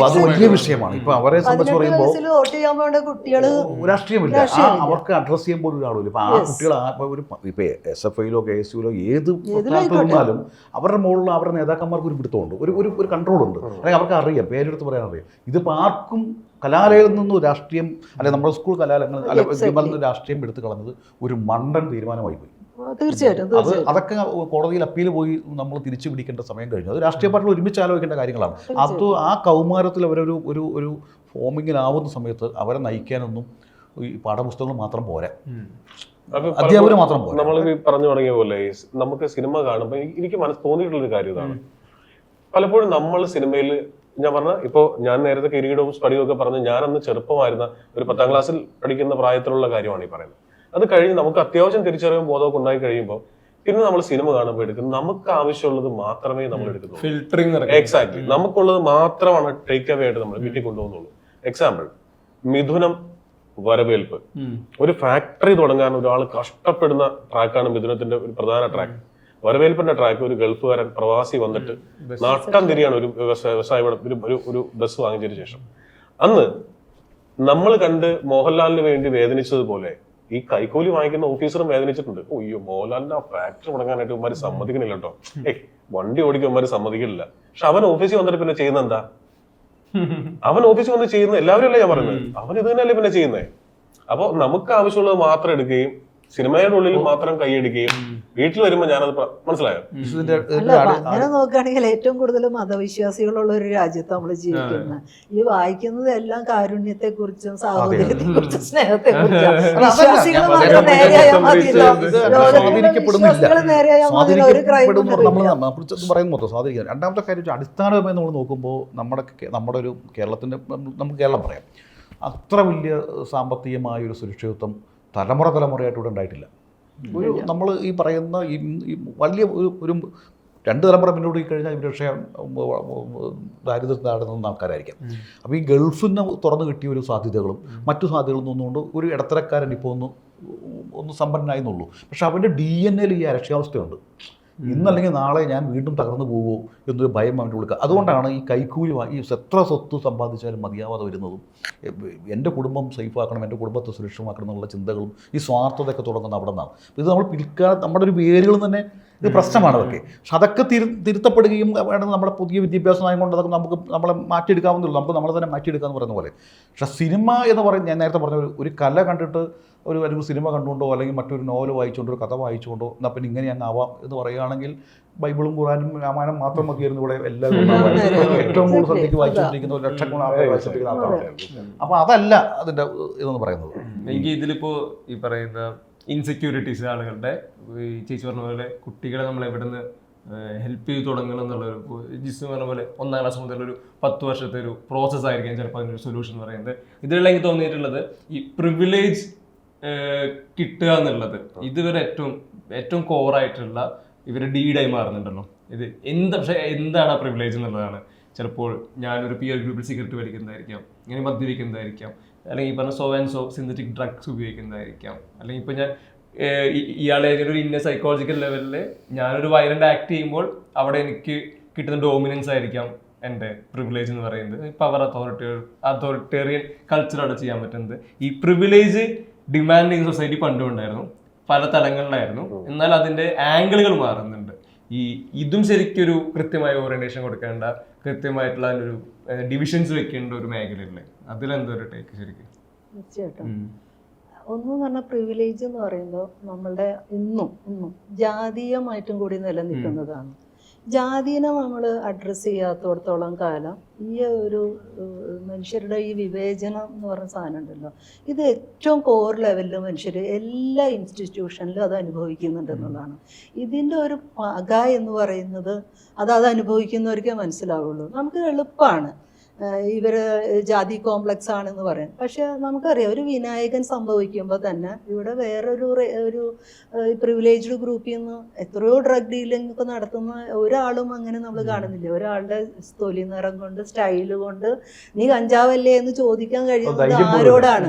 വലിയ വിഷയമാണ്. ഇപ്പൊ അവരെ സംബന്ധിച്ച് പറയുമ്പോൾ വോട്ട് ചെയ്യാൻ വേണ്ട കുട്ടികൾ രാഷ്ട്രീയമില്ല, അവർക്ക് അഡ്രസ് ചെയ്യുമ്പോൾ ഒരാളില്ല. ഇപ്പൊ ആ കുട്ടികൾ ഇപ്പൊ SFIയിലോ KSUയിലോ ഏത് നിന്നാലും അവരുടെ മുകളിൽ അവരുടെ നേതാക്കന്മാർക്ക് ഒരു പിടുത്തമുണ്ട്, ഒരു കൺട്രോളുണ്ട്. അല്ലെങ്കിൽ അവർക്ക് അറിയാം, പേരെടുത്ത് പറയാൻ അറിയാം. ഇതിപ്പോൾ ആർക്കും കലാലയത്തിൽ നിന്നും രാഷ്ട്രീയം, അല്ലെങ്കിൽ നമ്മുടെ സ്കൂൾ കലാലയങ്ങൾ അല്ലെങ്കിൽ രാഷ്ട്രീയം എടുത്തു കളഞ്ഞത് ഒരു മണ്ടൻ തീരുമാനമായി പോയി. തീർച്ചയായിട്ടും അതൊക്കെ കോടതിയിൽ അപ്പീൽ പോയി നമ്മൾ തിരിച്ചു പിടിക്കേണ്ട സമയം കഴിഞ്ഞു. അത് രാഷ്ട്രീയ പാർട്ടികൾ ഒരുമിച്ച് ആലോചിക്കേണ്ട കാര്യങ്ങളാണ്. അത് ആ കൗമാരത്തിൽ അവരൊരു ഒരു ഫോമിങ്ങിലാവുന്ന സമയത്ത് അവരെ നയിക്കാനൊന്നും ഈ പാഠപുസ്തകങ്ങൾ മാത്രം പോരാ, അധ്യാപകർ മാത്രം പോരാ. നമ്മൾ പറഞ്ഞു തുടങ്ങിയ പോലെ നമുക്ക് സിനിമ കാണുമ്പോൾ എനിക്ക് തോന്നിയിട്ടുള്ളൊരു കാര്യം ഇതാണ്. പലപ്പോഴും നമ്മൾ സിനിമയിൽ, ഞാൻ പറഞ്ഞ ഇപ്പോൾ ഞാൻ നേരത്തെ കിരീടവും സ്പടിയും ഒക്കെ പറഞ്ഞ് ഞാനന്ന് ചെറുപ്പമായിരുന്ന ഒരു 10ാം ക്ലാസ്സിൽ പഠിക്കുന്ന പ്രായത്തിലുള്ള കാര്യമാണ് ഈ പറയുന്നത്. അത് കഴിഞ്ഞ് നമുക്ക് അത്യാവശ്യം തിരിച്ചറിവും ബോധമൊക്കെ ഉണ്ടായി കഴിയുമ്പോൾ പിന്നെ നമ്മൾ സിനിമ കാണുമ്പോൾ എടുക്കുന്നത് നമുക്ക് ആവശ്യമുള്ളത് മാത്രമേ നമ്മൾ എടുക്കുന്നുള്ളൂ. ഫിൽറ്ററിംഗ്. എക്സാക്ട്ലി, നമുക്കുള്ളത് മാത്രമാണ് ടേക്ക് അവേ ആയിട്ട് നമ്മൾ വീട്ടിൽ കൊണ്ടുപോകുന്നുള്ളൂ. എക്സാമ്പിൾ, മിഥുനം വരവേൽപ്പ്. ഒരു ഫാക്ടറി തുടങ്ങാൻ ഒരാൾ കഷ്ടപ്പെടുന്ന ട്രാക്കാണ് മിഥുനത്തിന്റെ ഒരു പ്രധാന ട്രാക്ക്. വരവേൽപ്പിന്റെ ട്രാക്ക് ഒരു ഗൾഫുകാരൻ പ്രവാസി വന്നിട്ട് നാട്ടാൻ തിരിയാണ് ഒരു വ്യവസായ ഒരു ബസ് വാങ്ങിച്ചതിന് ശേഷം. അന്ന് നമ്മൾ കണ്ട് മോഹൻലാലിന് വേണ്ടി വേദനിച്ചതുപോലെ ഈ കൈക്കൂലി വാങ്ങിക്കുന്ന ഓഫീസറും വേദനിച്ചിട്ടുണ്ട്. അയ്യോ, മോഹൻലാലിന്റെ ആ ഫാക്ടറി തുടങ്ങാനായിട്ട് ഉമ്മാര് സമ്മതിക്കണില്ല കേട്ടോ, വണ്ടി ഓടിക്കാൻ ഉമ്മാര് സമ്മതിക്കണില്ല. പക്ഷെ അവൻ ഓഫീസിൽ വന്നിട്ട് പിന്നെ ചെയ്യുന്ന എന്താ? അവൻ ഓഫീസിൽ വന്ന് ചെയ്യുന്ന എല്ലാവരും അല്ലേ ഞാൻ പറയുന്നത്, അവൻ ഇത് തന്നെയല്ലേ പിന്നെ ചെയ്യുന്നത്. അപ്പൊ നമുക്ക് ആവശ്യമുള്ളത് മാത്രം എടുക്കുകയും സിനിമയുടെ ഉള്ളിൽ മാത്രം കൈയടിക്കുകയും വീട്ടിൽ വരുമ്പോൾ ഞാനത് മനസ്സിലായോ? അങ്ങനെ നോക്കുകയാണെങ്കിൽ ഏറ്റവും കൂടുതൽ മതവിശ്വാസികളുള്ള ഒരു രാജ്യത്ത് നമ്മൾ ജീവിക്കുന്നത്. ഈ വായിക്കുന്നത് എല്ലാം കാരുണ്യത്തെ കുറിച്ചും സാഹോദര്യത്തെ കുറിച്ചും സ്നേഹത്തെ കുറിച്ചും. വിശ്വാസികൾ മാത്രം നേരെയായാൽ മതിയല്ലോ, നേരെയായാൽ മതിയല്ലോ, ഒരു ക്രൈം പറയുമ്പോൾ സ്വാധീനിക്കുക. രണ്ടാമത്തെ കാര്യം, അടിസ്ഥാനപരമായി നമ്മൾ നോക്കുമ്പോൾ നമ്മുടെ ഒരു കേരളത്തിന്റെ, നമുക്ക് കേരളം പറയാം, അത്ര വലിയ സാമ്പത്തികമായ ഒരു സുരക്ഷിതത്വം തലമുറയായിട്ട് ഇവിടെ ഉണ്ടായിട്ടില്ല. നമ്മൾ ഈ പറയുന്ന ഈ വലിയ ഒരു 2 തലമുറ മുന്നോട്ട് പോയി കഴിഞ്ഞാൽ ഇവർ പക്ഷേ ദാരിദ്ര്യത്തിൽ നടന്ന ആൾക്കാരായിരിക്കാം. അപ്പോൾ ഈ ഗൾഫിൽ നിന്ന് തുറന്നു കിട്ടിയ ഒരു സാധ്യതകളും മറ്റു സാധ്യതകളും ഒന്നുകൊണ്ട് ഒരു ഇടത്തരക്കാരൻ ഇപ്പോൾ ഒന്ന് സമ്പന്നനായി എന്നുള്ളൂ. പക്ഷെ അവൻ്റെ DNA ഈ അരക്ഷ്യാവസ്ഥയുണ്ട്. ഇന്നല്ലെങ്കിൽ നാളെ ഞാൻ വീണ്ടും തകർന്നു പോകുമോ എന്നൊരു ഭയം അവൻ്റെ ഉള്ളിൽ. അതുകൊണ്ടാണ് ഈ കൈക്കൂലി ഈ എത്ര സ്വത്ത് സമ്പാദിച്ചാലും മതിയാവാതെ വരുന്നതും, എൻ്റെ കുടുംബം സേഫാക്കണം, എൻ്റെ കുടുംബത്തെ സുരക്ഷിതമാക്കണം എന്നുള്ള ചിന്തകളും ഈ സ്വാർത്ഥതയൊക്കെ തുടങ്ങുന്ന അവിടെ നിന്നാണ്. ഇത് നമ്മൾ പിൽക്കാലത്ത് നമ്മുടെ ഒരു വേരുകൾ തന്നെ ഇത് പ്രശ്നമാണ് അതൊക്കെ. പക്ഷെ അതൊക്കെ തിരുത്തപ്പെടുകയും വേണം. നമ്മുടെ പുതിയ വിദ്യാഭ്യാസ നയം കൊണ്ട് അതൊക്കെ നമ്മളെ മാറ്റിയെടുക്കാവുന്നുള്ളൂ. നമുക്ക് നമ്മളെ തന്നെ മാറ്റിയെടുക്കാമെന്ന് പറയുന്ന പോലെ. പക്ഷേ സിനിമ എന്ന് പറയുന്നത്, ഞാൻ നേരത്തെ പറഞ്ഞ ഒരു കല കണ്ടിട്ട് അല്ലെങ്കിൽ സിനിമ കണ്ടുകൊണ്ടോ അല്ലെങ്കിൽ മറ്റൊരു നോവൽ വായിച്ചുകൊണ്ടോ ഒരു കഥ വായിച്ചുകൊണ്ടോ എന്നാൽ പിന്നെ ഇങ്ങനെ അങ്ങ് ആവാം എന്ന് പറയുകയാണെങ്കിൽ ബൈബിളും ഖുറാനും രാമായണം മാത്രം മതിയായിരുന്നു ഇവിടെ എല്ലാവരും ഏറ്റവും കൂടുതൽ ശ്രദ്ധിച്ച് വായിച്ചുകൊണ്ടിരിക്കുന്ന ലക്ഷക്കണക്കിന് ആൾക്കാർ വായിച്ചിരിക്കുന്ന ആൾക്കാരാണ്. അപ്പോൾ അതല്ല അതിൻ്റെ ഇതെന്ന് പറയുന്നത്. എനിക്ക് ഇതിലിപ്പോ ഈ പറയുന്ന ഇൻസെക്യൂരിറ്റീസ് ആളുകളുടെ, ഈ ചേച്ചി പറഞ്ഞ പോലെ കുട്ടികളെ നമ്മൾ എവിടെ നിന്ന് ഹെൽപ്പ് ചെയ്ത് തുടങ്ങണം എന്നുള്ളൊരു, ജിസ് പറഞ്ഞ പോലെ 1ാം ക്ലാസ് മുതൽ ഒരു 10 വർഷത്തെ ഒരു പ്രോസസ്സ് ആയിരിക്കാം ചിലപ്പോൾ അതിനൊരു സൊല്യൂഷൻ എന്ന് പറയുന്നത്. ഇതിലുള്ള എനിക്ക് തോന്നിയിട്ടുള്ളത് ഈ പ്രിവിലേജ് കിട്ടുക എന്നുള്ളത് ഇതുവരെ ഏറ്റവും കോറായിട്ടുള്ള ഇവർ ഡീഡായി മാറുന്നുണ്ടല്ലോ. ഇത് പക്ഷേ എന്താണ് ആ പ്രിവിലേജ് എന്നുള്ളതാണ്. ചിലപ്പോൾ ഞാനൊരു പിയർ ഗ്രൂപ്പിൽ സിഗരറ്റ് വലിക്കുന്നതായിരിക്കാം, ഇങ്ങനെ മദ്യപിക്കുന്നതായിരിക്കാം, അല്ലെങ്കിൽ ഈ പറഞ്ഞ സിന്തറ്റിക് ഡ്രഗ്സ് ഉപയോഗിക്കുന്നതായിരിക്കാം, അല്ലെങ്കിൽ ഇപ്പോൾ ഞാൻ ഇയാളെ ഒരു ഇന്ന സൈക്കോളജിക്കൽ ലെവലിൽ ഞാനൊരു വയലന്റ് ആക്ട് ചെയ്യുമ്പോൾ അവിടെ എനിക്ക് കിട്ടുന്ന ഡോമിനൻസ് ആയിരിക്കാം എൻ്റെ പ്രിവിലേജ് എന്ന് പറയുന്നത്. പവർ അതോറിറ്റേറിയൻ കൾച്ചറാണ് ചെയ്യാൻ പറ്റുന്നത്. ഈ പ്രിവിലേജ് ഡിമാൻഡ് ചെയ്യുന്ന സൊസൈറ്റി പണ്ടും ഉണ്ടായിരുന്നു, പല തലങ്ങളിലായിരുന്നു. എന്നാൽ അതിൻ്റെ ആംഗിളുകൾ മാറുന്നുണ്ട്. ഇതും ശരിക്കൊരു കൃത്യമായ ഓറിയന്റേഷൻ കൊടുക്കേണ്ട, കൃത്യമായിട്ടുള്ള അതിനൊരു ഡിവിഷൻസ് വെക്കേണ്ട ഒരു മേഖലയല്ലേ? അതിലെന്തൊരു ടേക്ക് ശരിക്കും? തീർച്ചയായിട്ടും. ഒന്നെന്ന് പറഞ്ഞാൽ പ്രിവിലേജ് എന്ന് പറയുമ്പോൾ നമ്മളുടെ ഇന്നും ജാതീയമായിട്ടും കൂടി നിലനിൽക്കുന്നതാണ്. ജാതിനെ നമ്മൾ അഡ്രസ്സ് ചെയ്യാത്തോടത്തോളം കാലം ഈ ഒരു മനുഷ്യരുടെ ഈ വിവേചനം എന്ന് പറഞ്ഞ സാധനം ഉണ്ടല്ലോ, ഇത് ഏറ്റവും കോർ ലെവലിൽ മനുഷ്യർ എല്ലാ ഇൻസ്റ്റിറ്റ്യൂഷനിലും അത് അനുഭവിക്കുന്നുണ്ടെന്നുള്ളതാണ്. ഇതിൻ്റെ ഒരു പക എന്ന് പറയുന്നത് അത് അനുഭവിക്കുന്നവർക്കേ മനസ്സിലാവുള്ളൂ. നമുക്ക് എളുപ്പമാണ് ഇവർ ജാതി കോംപ്ലക്സ് ആണെന്ന് പറയാൻ. പക്ഷെ നമുക്കറിയാം, ഒരു വിനായകൻ സംഭവിക്കുമ്പോൾ തന്നെ ഇവിടെ വേറൊരു പ്രിവിലേജ്ഡ് ഗ്രൂപ്പിൽ നിന്ന് എത്രയോ ഡ്രഗ് ഡീലിംഗ് ഒക്കെ നടത്തുന്ന ഒരാളും അങ്ങനെ നമ്മൾ കാണുന്നില്ല. ഒരാളുടെ തൊലി നിറം കൊണ്ട്, സ്റ്റൈല് കൊണ്ട് നീ കഞ്ചാവല്ലേ എന്ന് ചോദിക്കാൻ കഴിയുന്നത്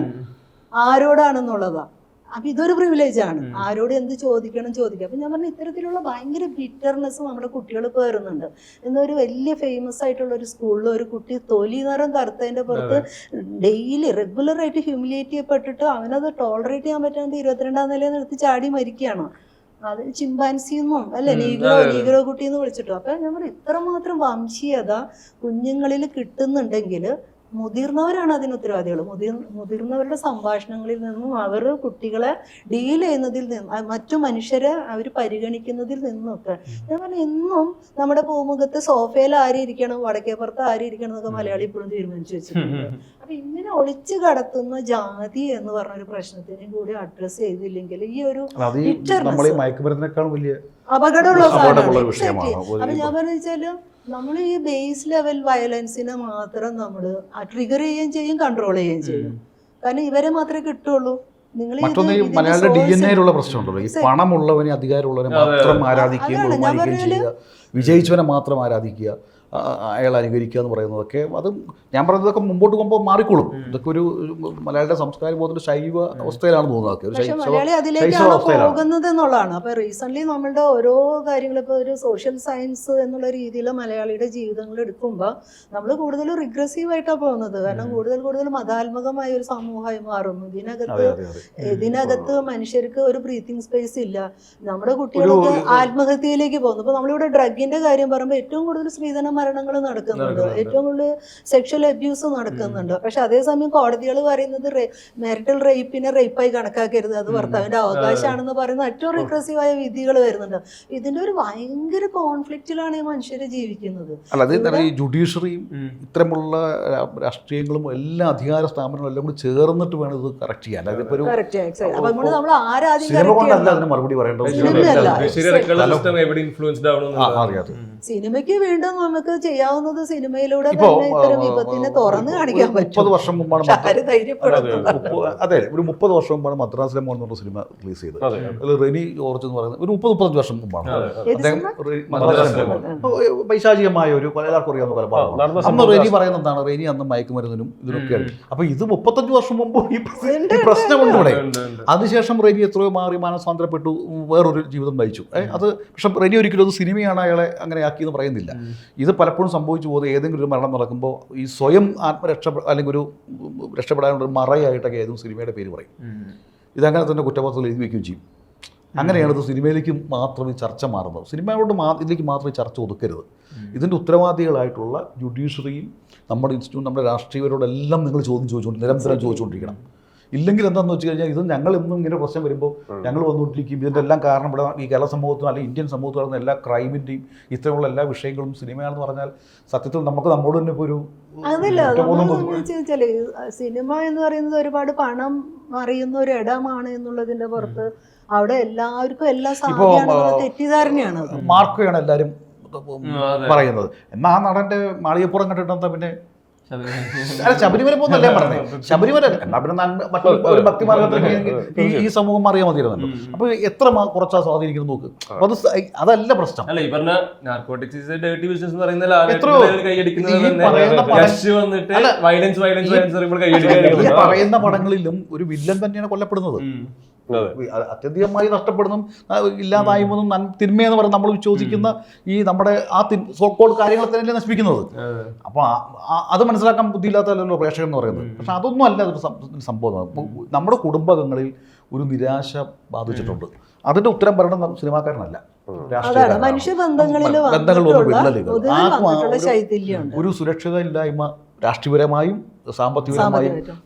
ആരോടാണെന്നുള്ളതാണ്. അപ്പം ഇതൊരു പ്രിവിലേജാണ്. ആരോട് എന്ത് ചോദിക്കണം. അപ്പം ഞാൻ പറഞ്ഞ ഇത്തരത്തിലുള്ള ഭയങ്കര ബിറ്റർനെസ് നമ്മുടെ കുട്ടികൾക്ക് വരുന്നുണ്ട്. എന്നൊരു വലിയ ഫേമസ് ആയിട്ടുള്ള ഒരു സ്കൂളിൽ ഒരു കുട്ടി തൊലി നിറം കറുത്തതിൻ്റെ പുറത്ത് ഡെയിലി റെഗുലറായിട്ട് ഹ്യൂമിലിയേറ്റ് ചെയ്യപ്പെട്ടിട്ട് അവനത് ടോളറേറ്റ് ചെയ്യാൻ പറ്റാണ്ട് 22ാം നിലയിൽ നിർത്തി ചാടി മരിക്കുകയാണ്. അത് ചിമ്പാൻസിന്നും അല്ലെ നീഗ്രോ കുട്ടിയെന്ന് വിളിച്ചിട്ടു. അപ്പം ഞാൻ പറയും, ഇത്രമാത്രം വംശീയത കുഞ്ഞുങ്ങളിൽ കിട്ടുന്നുണ്ടെങ്കിൽ മുതിർന്നവരാണ് അതിന് ഉത്തരവാദികൾ. മുതിർന്നവരുടെ സംഭാഷണങ്ങളിൽ നിന്നും അവർ കുട്ടികളെ ഡീൽ ചെയ്യുന്നതിൽ നിന്നും മറ്റു മനുഷ്യരെ അവർ പരിഗണിക്കുന്നതിൽ നിന്നൊക്കെ ഞാൻ പറഞ്ഞു, ഇന്നും നമ്മുടെ പൂമുഖത്ത് സോഫയിൽ ആരിയിരിക്കണം, വടക്കേപ്പുറത്ത് ആരിയിരിക്കണം എന്നൊക്കെ മലയാളി ഇപ്പോഴും തീരുമാനിച്ചു വെച്ചിട്ടുണ്ട്. അപ്പൊ ഇങ്ങനെ ഒളിച്ചു കടത്തുന്ന ജാതി എന്ന് പറഞ്ഞൊരു പ്രശ്നത്തിനെയും കൂടി അഡ്രസ് ചെയ്തില്ലെങ്കിൽ ഈ ഒരു അപകടമുള്ള സാധനമാണ്. അപ്പൊ ഞാൻ പറഞ്ഞു വെച്ചാല്, നമ്മൾ ഈ ബേസ് ലെവൽ വയലൻസിനെ മാത്രം നമ്മൾ ട്രിഗർ ചെയ്യുകയും ചെയ്യും, കൺട്രോൾ ചെയ്യുകയും ചെയ്യും. കാരണം ഇവരെ മാത്രമേ കിട്ടുള്ളൂ. നിങ്ങൾ മലയാളിയുടെ DNA-യിലുള്ള പ്രശ്നമുണ്ടല്ലോ, ഈ പണമുള്ളവനെ, അധികാരമുള്ളവനെ മാത്രം ആരാധിക്കുക, വിജയിച്ചവനെ മാത്രം ആരാധിക്കുക, അയാൾ അനുകരിക്കുക എന്ന് പറയുന്നതൊക്കെ, അത് ഞാൻ പറയുന്നതൊക്കെ മുമ്പോട്ട് പോകുമ്പോൾ മാറിക്കോളും. ഇതൊക്കെ ഒരു മലയാളിയുടെ സംസ്കാര ബോധത്തിന്റെ ശൈവ അവസ്ഥയിലാണ് പോകുന്നത് എന്നുള്ളതാണ്. അപ്പൊ റീസെന്റ് നമ്മളുടെ ഓരോ കാര്യങ്ങൾ, ഇപ്പോൾ ഒരു സോഷ്യൽ സയൻസ് എന്നുള്ള രീതിയിൽ മലയാളിയുടെ ജീവിതങ്ങൾ എടുക്കുമ്പോൾ നമ്മൾ കൂടുതൽ റിഗ്രസീവ് ആയിട്ടാണ് പോകുന്നത്. കാരണം കൂടുതൽ മതാത്മകമായ ഒരു സമൂഹമായി മാറുന്നു. ഇതിനകത്ത് മനുഷ്യർക്ക് ഒരു ബ്രീത്തിങ് സ്പേസ് ഇല്ല. നമ്മുടെ കുട്ടികളൊക്കെ ആത്മഹത്യയിലേക്ക് പോകുന്നു. ഇപ്പൊ നമ്മളിവിടെ ഡ്രഗിന്റെ കാര്യം പറയുമ്പോൾ ഏറ്റവും കൂടുതൽ സ്ത്രീധന മരണങ്ങൾ നടക്കുന്നുണ്ട്, ഏറ്റവും കൂടുതൽ സെക്ഷൽ അബ്യൂസ് നടക്കുന്നുണ്ട്. പക്ഷെ അതേസമയം കോടതികൾ പറയുന്നത് മാരിറ്റൽ റേപ്പിനെ റേപ്പായി കണക്കാക്കരുത്, അത് ഭർത്താവിന്റെ അവകാശമാണെന്ന് പറയുന്ന ഏറ്റവും റിഗ്രസീവായ വിധികൾ വരുന്നുണ്ട്. ഇതിന്റെ ഒരു ഭയങ്കര കോൺഫ്ലിക്റ്റിലാണ് ഈ മനുഷ്യര് ജീവിക്കുന്നത്. അല്ലാതെ ഈ ജുഡീഷ്യറിയും ഇത്തരമുള്ള രാഷ്ട്രീയങ്ങളും എല്ലാ അധികാര സ്ഥാപനങ്ങളും എല്ലാം കൂടി ചേർന്നിട്ട് വേണം ഇത് കറക്റ്റ് ചെയ്യാൻ. മറുപടി പറയേണ്ടത് സിനിമയ്ക്ക് വീണ്ടും നമുക്ക് ചെയ്യാവുന്നത് സിനിമയിലൂടെ ഇത്തരം വിപത്തിനെ തുറന്നു കാണിക്കാൻ പറ്റും. 30 വർഷം മുമ്പാണ് ഒരു 30 വർഷം മുമ്പാണ് മദ്രാസിലെ മോൻ എന്ന് പറഞ്ഞ സിനിമ റിലീസ് ചെയ്തത്. അതിൽ റെനി ജോർജ് എന്ന് പറയുന്നത് ഒരു 30-35 വർഷം മുമ്പാണ്. അദ്ദേഹം പൈശാചികമായ ഒരു എല്ലാവർക്കും അറിയാവുന്ന കൊലപാതകമാണ്. അന്ന് റെനി പറയുന്നത് എന്താണ്, റെനി അന്ന് മയക്കുമരുന്നിനും ഇതിനൊക്കെയാണ്. അപ്പൊ ഇത് 35 വർഷം മുമ്പ് ഈ പ്രശ്നമുണ്ട് ഇവിടെ. അതിനുശേഷം റെനി എത്രയോ മാറി മാനസാന്തരപ്പെട്ടു, വേറൊരു ജീവിതം നയിച്ചു. അത് പക്ഷെ റെനി ഒരിക്കലും അത് സിനിമയാണ് അയാളെ അങ്ങനെ ആക്കിയെന്ന് പറയുന്നില്ല. ഇത് പലപ്പോഴും സംഭവിച്ചു പോകുന്നത്, ഏതെങ്കിലും ഒരു മരണം നടക്കുമ്പോൾ ഈ സ്വയം ആത്മരക്ഷ അല്ലെങ്കിൽ ഒരു രക്ഷപ്പെടാനുള്ള ഒരു മറയായിട്ടൊക്കെ ഏതും സിനിമയുടെ പേര് പറയും. ഇതങ്ങനെ തന്നെ കുറ്റപത്രത്തിൽ എഴുതി വയ്ക്കുകയും ചെയ്യും. അങ്ങനെയാണ് ഇത് സിനിമയിലേക്ക് മാത്രം ഈ ചർച്ച മാറുന്നത്. സിനിമയോട് ഇതിലേക്ക് മാത്രം ഈ ചർച്ച ഒതുക്കരുത്. ഇതിൻ്റെ ഉത്തരവാദികളായിട്ടുള്ള ജുഡീഷ്യറിയും നമ്മുടെ ഇൻസ്റ്റിറ്റ്യൂട്ട്, നമ്മുടെ രാഷ്ട്രീയവരോടെല്ലാം നിങ്ങൾ നിരന്തരം ചോദിച്ചുകൊണ്ടിരിക്കണം. ഇല്ലെങ്കിൽ എന്താണെന്ന് വെച്ച് കഴിഞ്ഞാൽ ഇത് ഞങ്ങൾ എന്നും ഇങ്ങനെ പ്രശ്നം വരുമ്പോൾ ഞങ്ങൾ വന്നുകൊണ്ടിരിക്കും. ഇതിൻ്റെ എല്ലാം കാരണം ഇവിടെ ഈ കേരള സമൂഹത്തിനും അല്ലെങ്കിൽ ഇന്ത്യൻ സമൂഹത്തിൽ നടന്ന എല്ലാ ക്രൈമിൻ്റെയും ഇത്തരമുള്ള എല്ലാ വിഷയങ്ങളും സിനിമയാണെന്ന് പറഞ്ഞാൽ സത്യത്തിൽ നമ്മോട് തന്നെ ഇപ്പോൾ ഒരു വെച്ചാല് സിനിമ എന്ന് പറയുന്നത് ഒരുപാട് പണം അറിയുന്ന ഒരു ഇടമാണ് എന്നുള്ളതിന്റെ പുറത്ത് അവിടെ എല്ലാവർക്കും എല്ലാം സാധ്യമാണെന്നുള്ള തെറ്റിദ്ധാരണയാണ്. മാർക്കോയാണ് എല്ലാവരും പറയുന്നത്. എന്നാൽ ആ നടൻ്റെ മാളികപ്പുറം കണ്ടിട്ടെന്താ പിന്നെ ശബരിമല പോകുന്നല്ലേ പറഞ്ഞത്? ശബരിമല എന്നാ പിന്നെ മറ്റൊരു ഭക്തിമാർഗത്തിൽ ഈ സമൂഹം അറിയാൻ മതിയായിരുന്നല്ലോ. അപ്പൊ എത്ര കുറച്ചാ സ്വാധീനിക്കുന്നത് നോക്ക്. അപ്പൊ അതല്ല പ്രശ്നം. അല്ല, ഈ പറഞ്ഞ നാർക്കോട്ടിക്സ് ഡേർട്ടി ബിസിനസ് എന്ന് പറയുന്ന പറയുന്ന പടങ്ങളിലും ഒരു വില്ലൻ തന്നെയാണ് കൊല്ലപ്പെടുന്നത്. അത്യധികമായി നഷ്ടപ്പെടുന്നു, ഇല്ലാതായ്മൊന്നും തിന്മയെന്ന് പറഞ്ഞ് നമ്മൾ വിശ്വസിക്കുന്ന ഈ നമ്മുടെ ആ സോക്കോൾ കാര്യങ്ങളെ തന്നെയല്ലേ നശിപ്പിക്കുന്നത്. അപ്പോൾ അത് മനസ്സിലാക്കാൻ ബുദ്ധിയില്ലാത്തല്ലോ പ്രേക്ഷകൻ എന്ന് പറയുന്നത്. പക്ഷെ അതൊന്നും അല്ല അതൊരു സംഭവം. നമ്മുടെ കുടുംബങ്ങളിൽ ഒരു നിരാശ ബാധിച്ചിട്ടുണ്ട്. അതിന്റെ ഉത്തരം പറയണം സിനിമാക്കാരനല്ല, ഒരു സുരക്ഷിത ഇല്ലായ്മ രാഷ്ട്രീയപരമായും സാമ്പത്തികപരമായും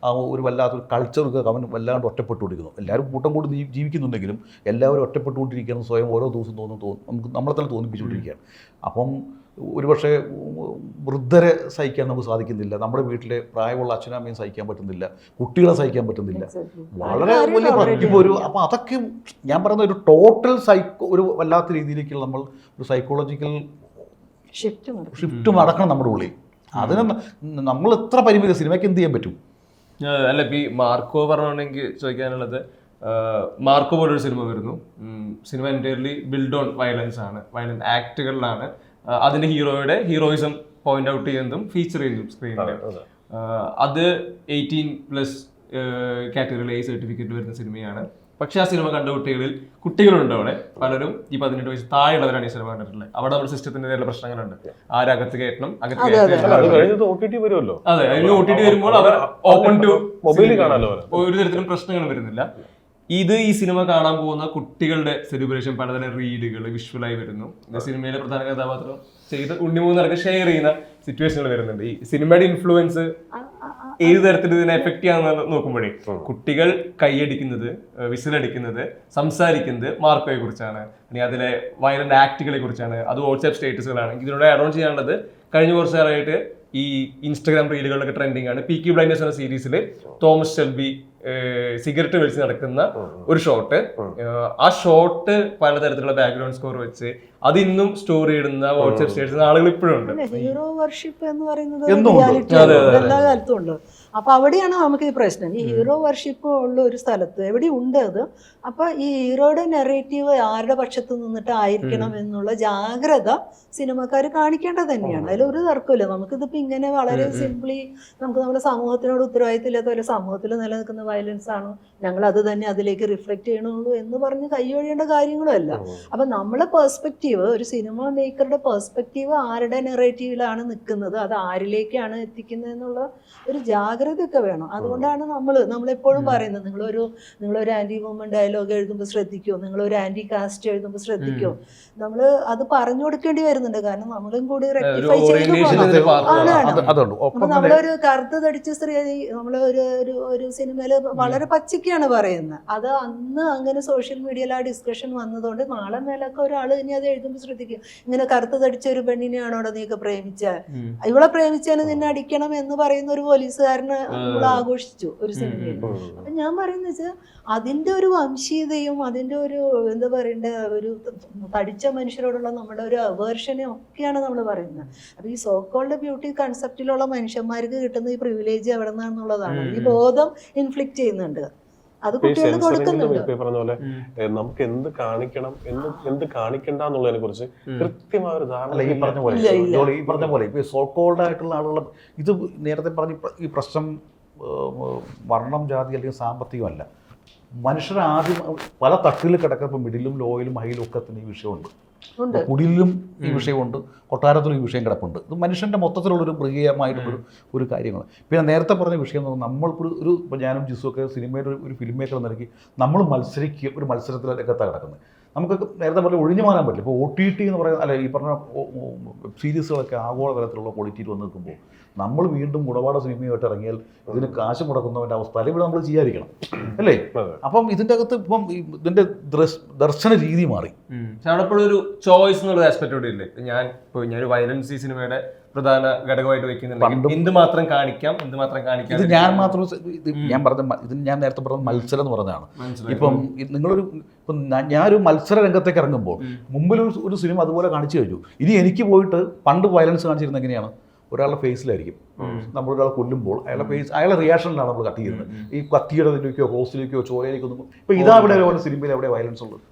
ഒരു വല്ലാത്തൊരു കൾച്ചറൊക്കെ അവൻ വല്ലാണ്ട് ഒറ്റപ്പെട്ടുകൊണ്ടിരിക്കുന്നു. എല്ലാവരും കൂട്ടം കൂടി ജീവിക്കുന്നുണ്ടെങ്കിലും എല്ലാവരും ഒറ്റപ്പെട്ടുകൊണ്ടിരിക്കുകയാണ് സ്വയം ഓരോ ദിവസം നമുക്ക് നമ്മളെ തന്നെ തോന്നിപ്പിച്ചുകൊണ്ടിരിക്കുകയാണ്. അപ്പം ഒരുപക്ഷെ വൃദ്ധരെ സഹിക്കാൻ നമുക്ക് സാധിക്കുന്നില്ല, നമ്മുടെ വീട്ടിലെ പ്രായമുള്ള അച്ഛനമ്മയും സഹിക്കാൻ പറ്റുന്നില്ല, കുട്ടികളെ സഹിക്കാൻ പറ്റുന്നില്ല. വളരെ വലിയ ഒരു അപ്പം അതൊക്കെ ഞാൻ പറയുന്ന ഒരു ടോട്ടൽ ഒരു വല്ലാത്ത രീതിയിലേക്കുള്ള നമ്മൾ ഒരു സൈക്കോളജിക്കൽ ഷിഫ്റ്റ് നടക്കണം നമ്മുടെ ഉള്ളിൽ. അതിന് നമ്മൾ എത്ര പരിമിതി സിനിമയ്ക്ക് എന്ത് ചെയ്യാൻ പറ്റും? അല്ല, ഇപ്പം ഈ മാർക്കോ പറഞ്ഞോണ്ടെങ്കിൽ ചോദിക്കാനുള്ളത്, മാർക്കോ പോലൊരു സിനിമ വരുന്നു. Cinema entirely build on violence ആണ്, വയലൻസ് ആക്ടുകളിലാണ്. അതിൻ്റെ ഹീറോയുടെ ഹീറോയിസം പോയിന്റ് ഔട്ട് ചെയ്യുന്നതും ഫീച്ചർ ചെയ്യുന്നതും സ്ക്രീനിൽ. അത് 18+ കാറ്റഗറിയിൽ A സർട്ടിഫിക്കറ്റ് വരുന്ന സിനിമയാണ്. പക്ഷെ ആ സിനിമ കണ്ട കുട്ടികളുണ്ട് അവിടെ പലരും ഈ 18 വയസ്സ് താഴെയുള്ളവരാണ് ഈ സിനിമ കണ്ടിട്ടുള്ളത്. അവിടെ നമ്മുടെ സിസ്റ്റത്തിന്റെ പ്രശ്നങ്ങളുണ്ട്. ആരകത്ത് കയറ്റണം, അകത്ത് അതെ, അതിന് OTT വരുമ്പോൾ അവർ ഓപ്പൺ ടു മൊബൈലിൽ കാണാമല്ലോ, ഒരു തരത്തിലും പ്രശ്നങ്ങൾ വരുന്നില്ല. ഇത് ഈ സിനിമ കാണാൻ പോകുന്ന കുട്ടികളുടെ സെലിബ്രേഷൻ, പലതരം റീഡുകൾ വിഷ്വലായി വരുന്നു. സിനിമയിലെ പ്രധാന കഥാപാത്രം ചെയ്ത് ഉണ്ണിമൂന്നടക്കം ഷെയർ ചെയ്യുന്ന സിറ്റുവേഷനുകൾ വരുന്നുണ്ട്. ഈ സിനിമയുടെ ഇൻഫ്ലുവൻസ് ഏത് തരത്തിൽ ഇതിനെ എഫക്ട് ചെയ്യാന്ന് നോക്കുമ്പോഴേ കുട്ടികൾ കൈയടിക്കുന്നത്, വിസിലടിക്കുന്നത്, സംസാരിക്കുന്നത് മാർക്കോയെ കുറിച്ചാണ്, അല്ലെങ്കിൽ അതിലെ വയലന്റ് ആക്ടുകളെ കുറിച്ചാണ്, അത് വാട്സ്ആപ്പ് സ്റ്റേറ്റസുകളാണ്. ഇതിനോട് ആഡ് ഓൺ ചെയ്യാനുള്ളത്, കഴിഞ്ഞ കുറച്ച് കാലമായിട്ട് ഈ ഇൻസ്റ്റാഗ്രാം റീലുകളിലൊക്കെ ട്രെൻഡിങ് ആണ്. പീക്കി ബ്ലൈൻഡേഴ്സ് എന്ന സീരീസിൽ തോമസ് ഷെൽബി സിഗരറ്റ് വലിച്ച് നടക്കുന്ന ഒരു ഷോട്ട്. ആ ഷോട്ട് പലതരത്തിലുള്ള ബാക്ക്ഗ്രൗണ്ട് സ്കോർ വെച്ച് അതിന്നും സ്റ്റോറി ഇടുന്ന വാട്സ്ആപ്പ് സ്റ്റേറ്റസ് ആളുകൾ ഇപ്പോഴും ഉണ്ട്. ഹീറോ വർഷിപ്പ് എന്ന് പറയുന്നത് എല്ലാ കാലത്തും ഉണ്ട്. അപ്പൊ അവിടെയാണ് നമുക്ക് ഈ പ്രശ്നം. ഈ ഹീറോ വർഷിപ്പ് ഉള്ള ഒരു സ്ഥലത്ത് എവിടെ ഉണ്ട് അത്. അപ്പൊ ഈ ഹീറോയുടെ നെറേറ്റീവ് ആരുടെ പക്ഷത്ത് നിന്നിട്ട് ആയിരിക്കണം എന്നുള്ള ജാഗ്രത സിനിമക്കാർ കാണിക്കേണ്ടത് തന്നെയാണ്. അതിലൊരു തർക്കമില്ല. നമുക്കിതിപ്പോ ഇങ്ങനെ വളരെ സിംപ്ലി നമുക്ക് നമ്മുടെ സമൂഹത്തിനോട് ഉത്തരവാദിത്തമില്ലാത്ത പോലെ സമൂഹത്തിൽ നിലനിൽക്കുന്ന വയലൻസ് ആണ്, ഞങ്ങൾ അത് തന്നെ അതിലേക്ക് റിഫ്ലക്ട് ചെയ്യണുള്ളൂ എന്ന് പറഞ്ഞ് കൈയൊഴിയേണ്ട കാര്യങ്ങളുമല്ല. അപ്പൊ നമ്മളെ പെർസ്പെക്റ്റീവ്, ഒരു സിനിമ മേക്കറുടെ പെർസ്പെക്റ്റീവ് ആരുടെ നെറേറ്റീവിലാണ് നിൽക്കുന്നത്, അത് ആരിലേക്കാണ് എത്തിക്കുന്നത് എന്നുള്ള ഒരു ജാഗ്രതയൊക്കെ വേണം. അതുകൊണ്ടാണ് നമ്മളെപ്പോഴും പറയുന്നത്, നിങ്ങളൊരു ആന്റി വുമൺ ഡയലോഗ് എഴുതുമ്പോൾ ശ്രദ്ധിക്കുമോ, നിങ്ങളൊരു ആന്റി കാസ്റ്റ് എഴുതുമ്പോൾ ശ്രദ്ധിക്കുമോ. നമ്മൾ അത് പറഞ്ഞു കൊടുക്കേണ്ടി വരുന്നുണ്ട്. കാരണം നമ്മളും കൂടി റെക്ടിഫൈ ചെയ്ത് നമ്മളൊരു കറുത്ത് തടിച്ച സ്ത്രീ ഒരു സിനിമയിൽ വളരെ പച്ചയ്ക്കാണ് പറയുന്നത്. അത് അന്ന് അങ്ങനെ സോഷ്യൽ മീഡിയയിൽ ആ ഡിസ്കഷൻ വന്നതുകൊണ്ട് നാളെ മേലൊക്കെ ഒരാൾ ഇനി അത് എഴുതുമ്പോൾ ശ്രദ്ധിക്കും, ഇങ്ങനെ കറുത്ത് തടിച്ച ഒരു പെണ്ണിനെയാണോ നീക്ക് പ്രേമിച്ച, ഇവളെ പ്രേമിച്ചാൽ നിന്നെ അടിക്കണം എന്ന് പറയുന്ന ഒരു പോലീസുകാരനെ നമ്മൾ ആഘോഷിച്ചു ഒരു സിനിമയിൽ. അപ്പൊ ഞാൻ പറയുന്നത് വെച്ചാൽ അതിന്റെ ഒരു വംശീയതയും അതിന്റെ ഒരു എന്താ പറയണ്ട ഒരു തടിച്ച മനുഷ്യരോടുള്ള നമ്മുടെ ഒരു അവേർഷനെ ഒക്കെയാണ് നമ്മൾ പറയുന്നത്. അപ്പൊ ഈ സോക്കോൾഡ് ബ്യൂട്ടി കൺസെപ്റ്റിലുള്ള മനുഷ്യന്മാർക്ക് കിട്ടുന്ന ഈ പ്രിവിലേജ് എവിടെ നിന്നാണെന്നുള്ളതാണ്. ഈ ബോധം ഇൻഫ്ലിക്ട് ചെയ്യുന്നുണ്ട്, അത് കുട്ടികൾക്ക് കൊടുക്കുന്നുണ്ട്. പറഞ്ഞ പോലെ നമുക്ക് എന്ത് കാണിക്കണം എന്ത് കാണിക്കണ്ട എന്നുള്ളതിനെ കുറിച്ച് കൃത്യമായ ഒരു ധാരണ ഈ പറഞ്ഞ പോലെ ഇപ്പൊ സോക്കോൾഡ് ആയിട്ടുള്ള ആളുകൾ ഇത് നേരത്തെ പറഞ്ഞ ഈ പ്രശ്നം വർണ്ണം, ജാതി അല്ലെങ്കിൽ സാമ്പത്തികമല്ല. മനുഷ്യർ ആദ്യം പല തട്ടിൽ കിടക്കുമ്പോൾ മിഡിലും ലോയിലും ഹൈയിലും ഒക്കെ തന്നെ ഈ വിഷയമുണ്ട്. ഉണ്ട്. കുടിലും ഈ വിഷയമുണ്ട്, കൊട്ടാരത്തിലും ഈ വിഷയം കിടപ്പുണ്ട്. ഇത് മനുഷ്യൻ്റെ മൊത്തത്തിലുള്ളൊരു മൃഗീയമായിട്ടുള്ളൊരു കാര്യങ്ങൾ. പിന്നെ നേരത്തെ പറഞ്ഞ വിഷയം എന്ന് പറഞ്ഞാൽ നമ്മൾക്കൊരു ഇപ്പോൾ ഞാനും ജിസുമൊക്കെ സിനിമയുടെ ഒരു ഫിലിം മേക്കർ നിലയ്ക്ക് നമ്മൾ മത്സരിക്കുക, ഒരു മത്സരത്തിലൊക്കെത്താണ് കിടക്കുന്നത്. നമുക്ക് നേരത്തെ പറഞ്ഞാൽ ഒഴിഞ്ഞു മാറാൻ പറ്റില്ല. ഇപ്പോൾ OTT എന്ന് പറയുന്ന അല്ല ഈ പറഞ്ഞ വെബ് സീരീസുകളൊക്കെ ആഗോള തലത്തിലുള്ള ക്വാളിറ്റിയിൽ വന്ന് നിൽക്കുമ്പോൾ നമ്മൾ വീണ്ടും മുടപാട് സിനിമയായിട്ട് ഇറങ്ങിയാൽ ഇതിന് കാശ് മുടക്കുന്നവൻ്റെ അവസ്ഥ അല്ലെങ്കിൽ നമ്മൾ ചെയ്യാതിരിക്കണം അല്ലേ? അപ്പം ഇതിൻ്റെ അകത്ത് ഇപ്പം ഇതിൻ്റെ ദർശന രീതി മാറി. അവിടെ ഇപ്പോഴും ഒരു ചോയ്സ് എന്നുള്ള ആസ്പെക്ട് കൂടി ഇല്ലേ? ഞാനൊരു വയലൻസ് ഈ സിനിമയുടെ പ്രധാന ഘടകമായിട്ട് വെക്കുന്നുണ്ട്. എന്ത് മാത്രം കാണിക്കാം, എന്ത് മാത്രം കാണിക്കാം. ഇത് ഞാൻ മാത്രം ഞാൻ പറഞ്ഞ ഇതിന് ഞാൻ നേരത്തെ പറഞ്ഞ മത്സരം എന്ന് പറഞ്ഞതാണ്. ഇപ്പം നിങ്ങളൊരു ഇപ്പം ഞാനൊരു മത്സര രംഗത്തേക്ക് ഇറങ്ങുമ്പോൾ മുമ്പിൽ ഒരു സിനിമ അതുപോലെ കാണിച്ചു കഴിഞ്ഞു. ഇനി എനിക്ക് പോയിട്ട് പണ്ട് വയലൻസ് കാണിച്ചിരുന്നത് എങ്ങനെയാണ്? ഒരാളുടെ ഫേസിലായിരിക്കും. നമ്മളൊരാളെ കൊല്ലുമ്പോൾ അയാളുടെ റിയാക്ഷനിലാണ് നമ്മൾ കട്ട് ചെയ്യുന്നത്. ഈ കത്തിയുടെതിലേക്കോ ഹോസ്റ്റിലേക്കോ ചോരയിലേക്കോ ഒന്നും. ഇപ്പം ഇതാ ഇവിടെ ഒരു സിനിമയിൽ എവിടെ വയലൻസ് ഉള്ളത്?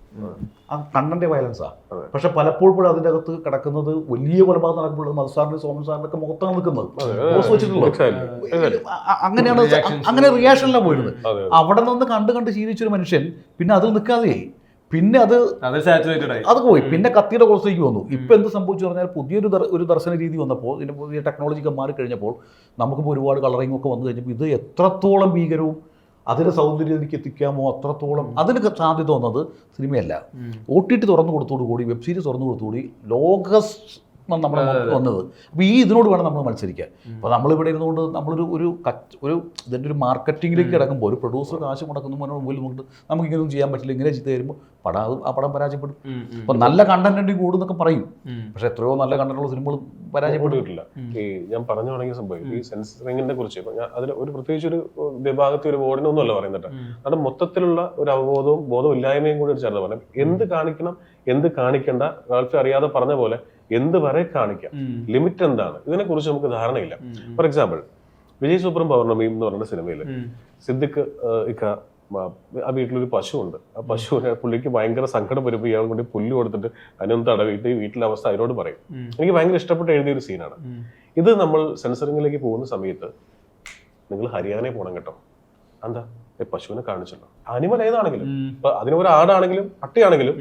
ആ കണ്ണൻ്റെ വയലൻസാണ്. പക്ഷെ പലപ്പോഴും അതിൻ്റെ അകത്ത് കിടക്കുന്നത് വലിയ കൊലപാതകം നടക്കുമ്പോൾ മധുസാറിൻ്റെ സോമൻ സാറിൻ്റെ ഒക്കെ മുഖത്താണ് നിൽക്കുന്നത്, പോസ്റ്റ് വെച്ചിട്ടുള്ളത്. അങ്ങനെയാണ്, അങ്ങനെ റിയാക്ഷനിലാണ് പോയിരുന്നത്. അവിടെ നിന്ന് കണ്ട് ശീലിച്ചൊരു മനുഷ്യൻ പിന്നെ അതിൽ നിൽക്കാതെയായി. പിന്നെ അത് പോയി. പിന്നെ കത്തിയുടെ കോഴ്സിലേക്ക് വന്നു. ഇപ്പം എന്ത് സംഭവിച്ചു പറഞ്ഞാൽ പുതിയൊരു ദർശന രീതി വന്നപ്പോൾ, ഇതിൻ്റെ പുതിയ ടെക്നോളജിയൊക്കെ മാറിക്കഴിഞ്ഞപ്പോൾ നമുക്കിപ്പോൾ ഒരുപാട് കളറിംഗ് ഒക്കെ വന്നു കഴിഞ്ഞപ്പോൾ ഇത് എത്രത്തോളം ഭീകരവും അതിൻ്റെ സൗന്ദര്യത്തിലേക്ക് എത്തിക്കാമോ അത്രത്തോളം അതിന് സാധ്യത വന്നത് സിനിമയല്ല. OTT തുറന്നു കൊടുത്തോടുകൂടി, വെബ് സീരീസ് തുറന്നു കൊടുത്തോടുകൂടി ലോക നമ്മുടെ വന്നത്. അപ്പോൾ ഈ ഇതിനോട് വേണം നമ്മൾ മത്സരിക്കാൻ. അപ്പോൾ നമ്മളിവിടെ ഇരുന്നുകൊണ്ട് നമ്മളൊരു ഇതിൻ്റെ ഒരു മാർക്കറ്റിങ്ങിലേക്ക് കിടക്കുമ്പോൾ ഒരു പ്രൊഡ്യൂസർ കാശ് മുടക്കുന്ന മുമ്പിൽ നമുക്കിങ്ങനെയൊന്നും ചെയ്യാൻ പറ്റില്ല, ഇങ്ങനെ ചെയ്ത് തരുമ്പോൾ ആ പടം പരാജയപ്പെടും. അപ്പോൾ നല്ല കണ്ടന്റ് കൂടുന്നൊക്കെ പറയും, പക്ഷെ എത്രയോ നല്ല കണ്ടന്റുള്ള സിനിമകൾ പരാജയപ്പെട്ടിട്ടില്ല. ഈ ഞാൻ പറഞ്ഞു തുടങ്ങിയ സംഭവം ഈ സെൻസറിങ്ങിനെ കുറിച്ച് ഇപ്പൊ ഞാൻ അതിൽ ഒരു പ്രത്യേകിച്ച് ഒരു വിഭാഗത്തിൽ ഒരു ബോർഡിനൊന്നും അല്ല പറയുന്നുണ്ട്. അത് മൊത്തത്തിലുള്ള ഒരു അവബോധവും ബോധമില്ലായ്മയും കൂടി ഒരു ചേർന്ന് പറഞ്ഞു. എന്ത് കാണിക്കണം, എന്ത് കാണിക്കേണ്ട, ആൾക്ക് അറിയാതെ പറഞ്ഞ പോലെ എന്ത് വരെ കാണിക്കാം, ലിമിറ്റ് എന്താണ്, ഇതിനെ കുറിച്ച് നമുക്ക് ധാരണയില്ല. ഫോർ എക്സാമ്പിൾ വിജയ് സൂപ്പറും പൗർണമിയും എന്ന് പറയുന്ന സിനിമയിൽ സിദ്ദിഖ് ആ വീട്ടിലൊരു പശുവുണ്ട്. ആ പശുവിനെ പുള്ളിക്ക് ഭയങ്കര സങ്കടം വരുമ്പോൾ ഇയാൾ കൊണ്ട് പുല്ല് കൊടുത്തിട്ട് അതിനൊന്ന് തടവിട്ട് വീട്ടിലെ അവസ്ഥ അതിനോട് പറയും. എനിക്ക് ഭയങ്കര ഇഷ്ടപ്പെട്ട് എഴുതിയൊരു സീനാണ് ഇത്. നമ്മൾ സെൻസറിങ്ങിലേക്ക് പോകുന്ന സമയത്ത് നിങ്ങൾ ഹരിയാനയിൽ പോകണം കേട്ടോ. എന്താ പശുവിനെ കാണിച്ചല്ലോ, അനിമൽ ഏതാണെങ്കിലും, ഇപ്പൊ അതിനൊരു ആടാണെങ്കിലും പട്ടിയാണെങ്കിലും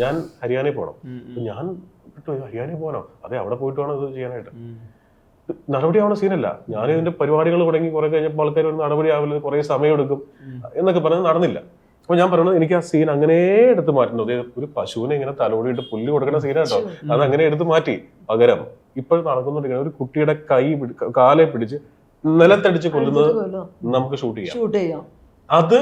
ഞാൻ ഹരിയാനയിൽ പോകണം. ഞാൻ ഹരിയാനയിൽ പോകാനോ? അതെ, അവിടെ പോയിട്ട് വേണം ഇത് ചെയ്യാനായിട്ട്. നടപടിയാവുന്ന സീനല്ല. ഞാൻ ഇതിന്റെ പരിപാടികൾ തുടങ്ങി കുറെ കഴിഞ്ഞപ്പോൾ ആൾക്കാർ ഒരു നടപടിയാവില്ല, കുറെ സമയമെടുക്കും എന്നൊക്കെ പറഞ്ഞത് നടന്നില്ല. അപ്പൊ ഞാൻ പറയുന്നത് എനിക്ക് ആ സീൻ അങ്ങനെ എടുത്ത് മാറ്റുന്നത്, ഒരു പശുവിനെ ഇങ്ങനെ തലോടിയിട്ട് പുല്ല് കൊടുക്കുന്ന സീനാട്ടോ, അത് അങ്ങനെ എടുത്ത് മാറ്റി. പകരം ഇപ്പോഴും നടക്കുന്നുണ്ടെങ്കിൽ ഒരു കുട്ടിയുടെ കാലെ പിടിച്ച് നിലത്തടിച്ച് കൊല്ലുന്നത് നമുക്ക് ഷൂട്ട് ചെയ്യാം. അത്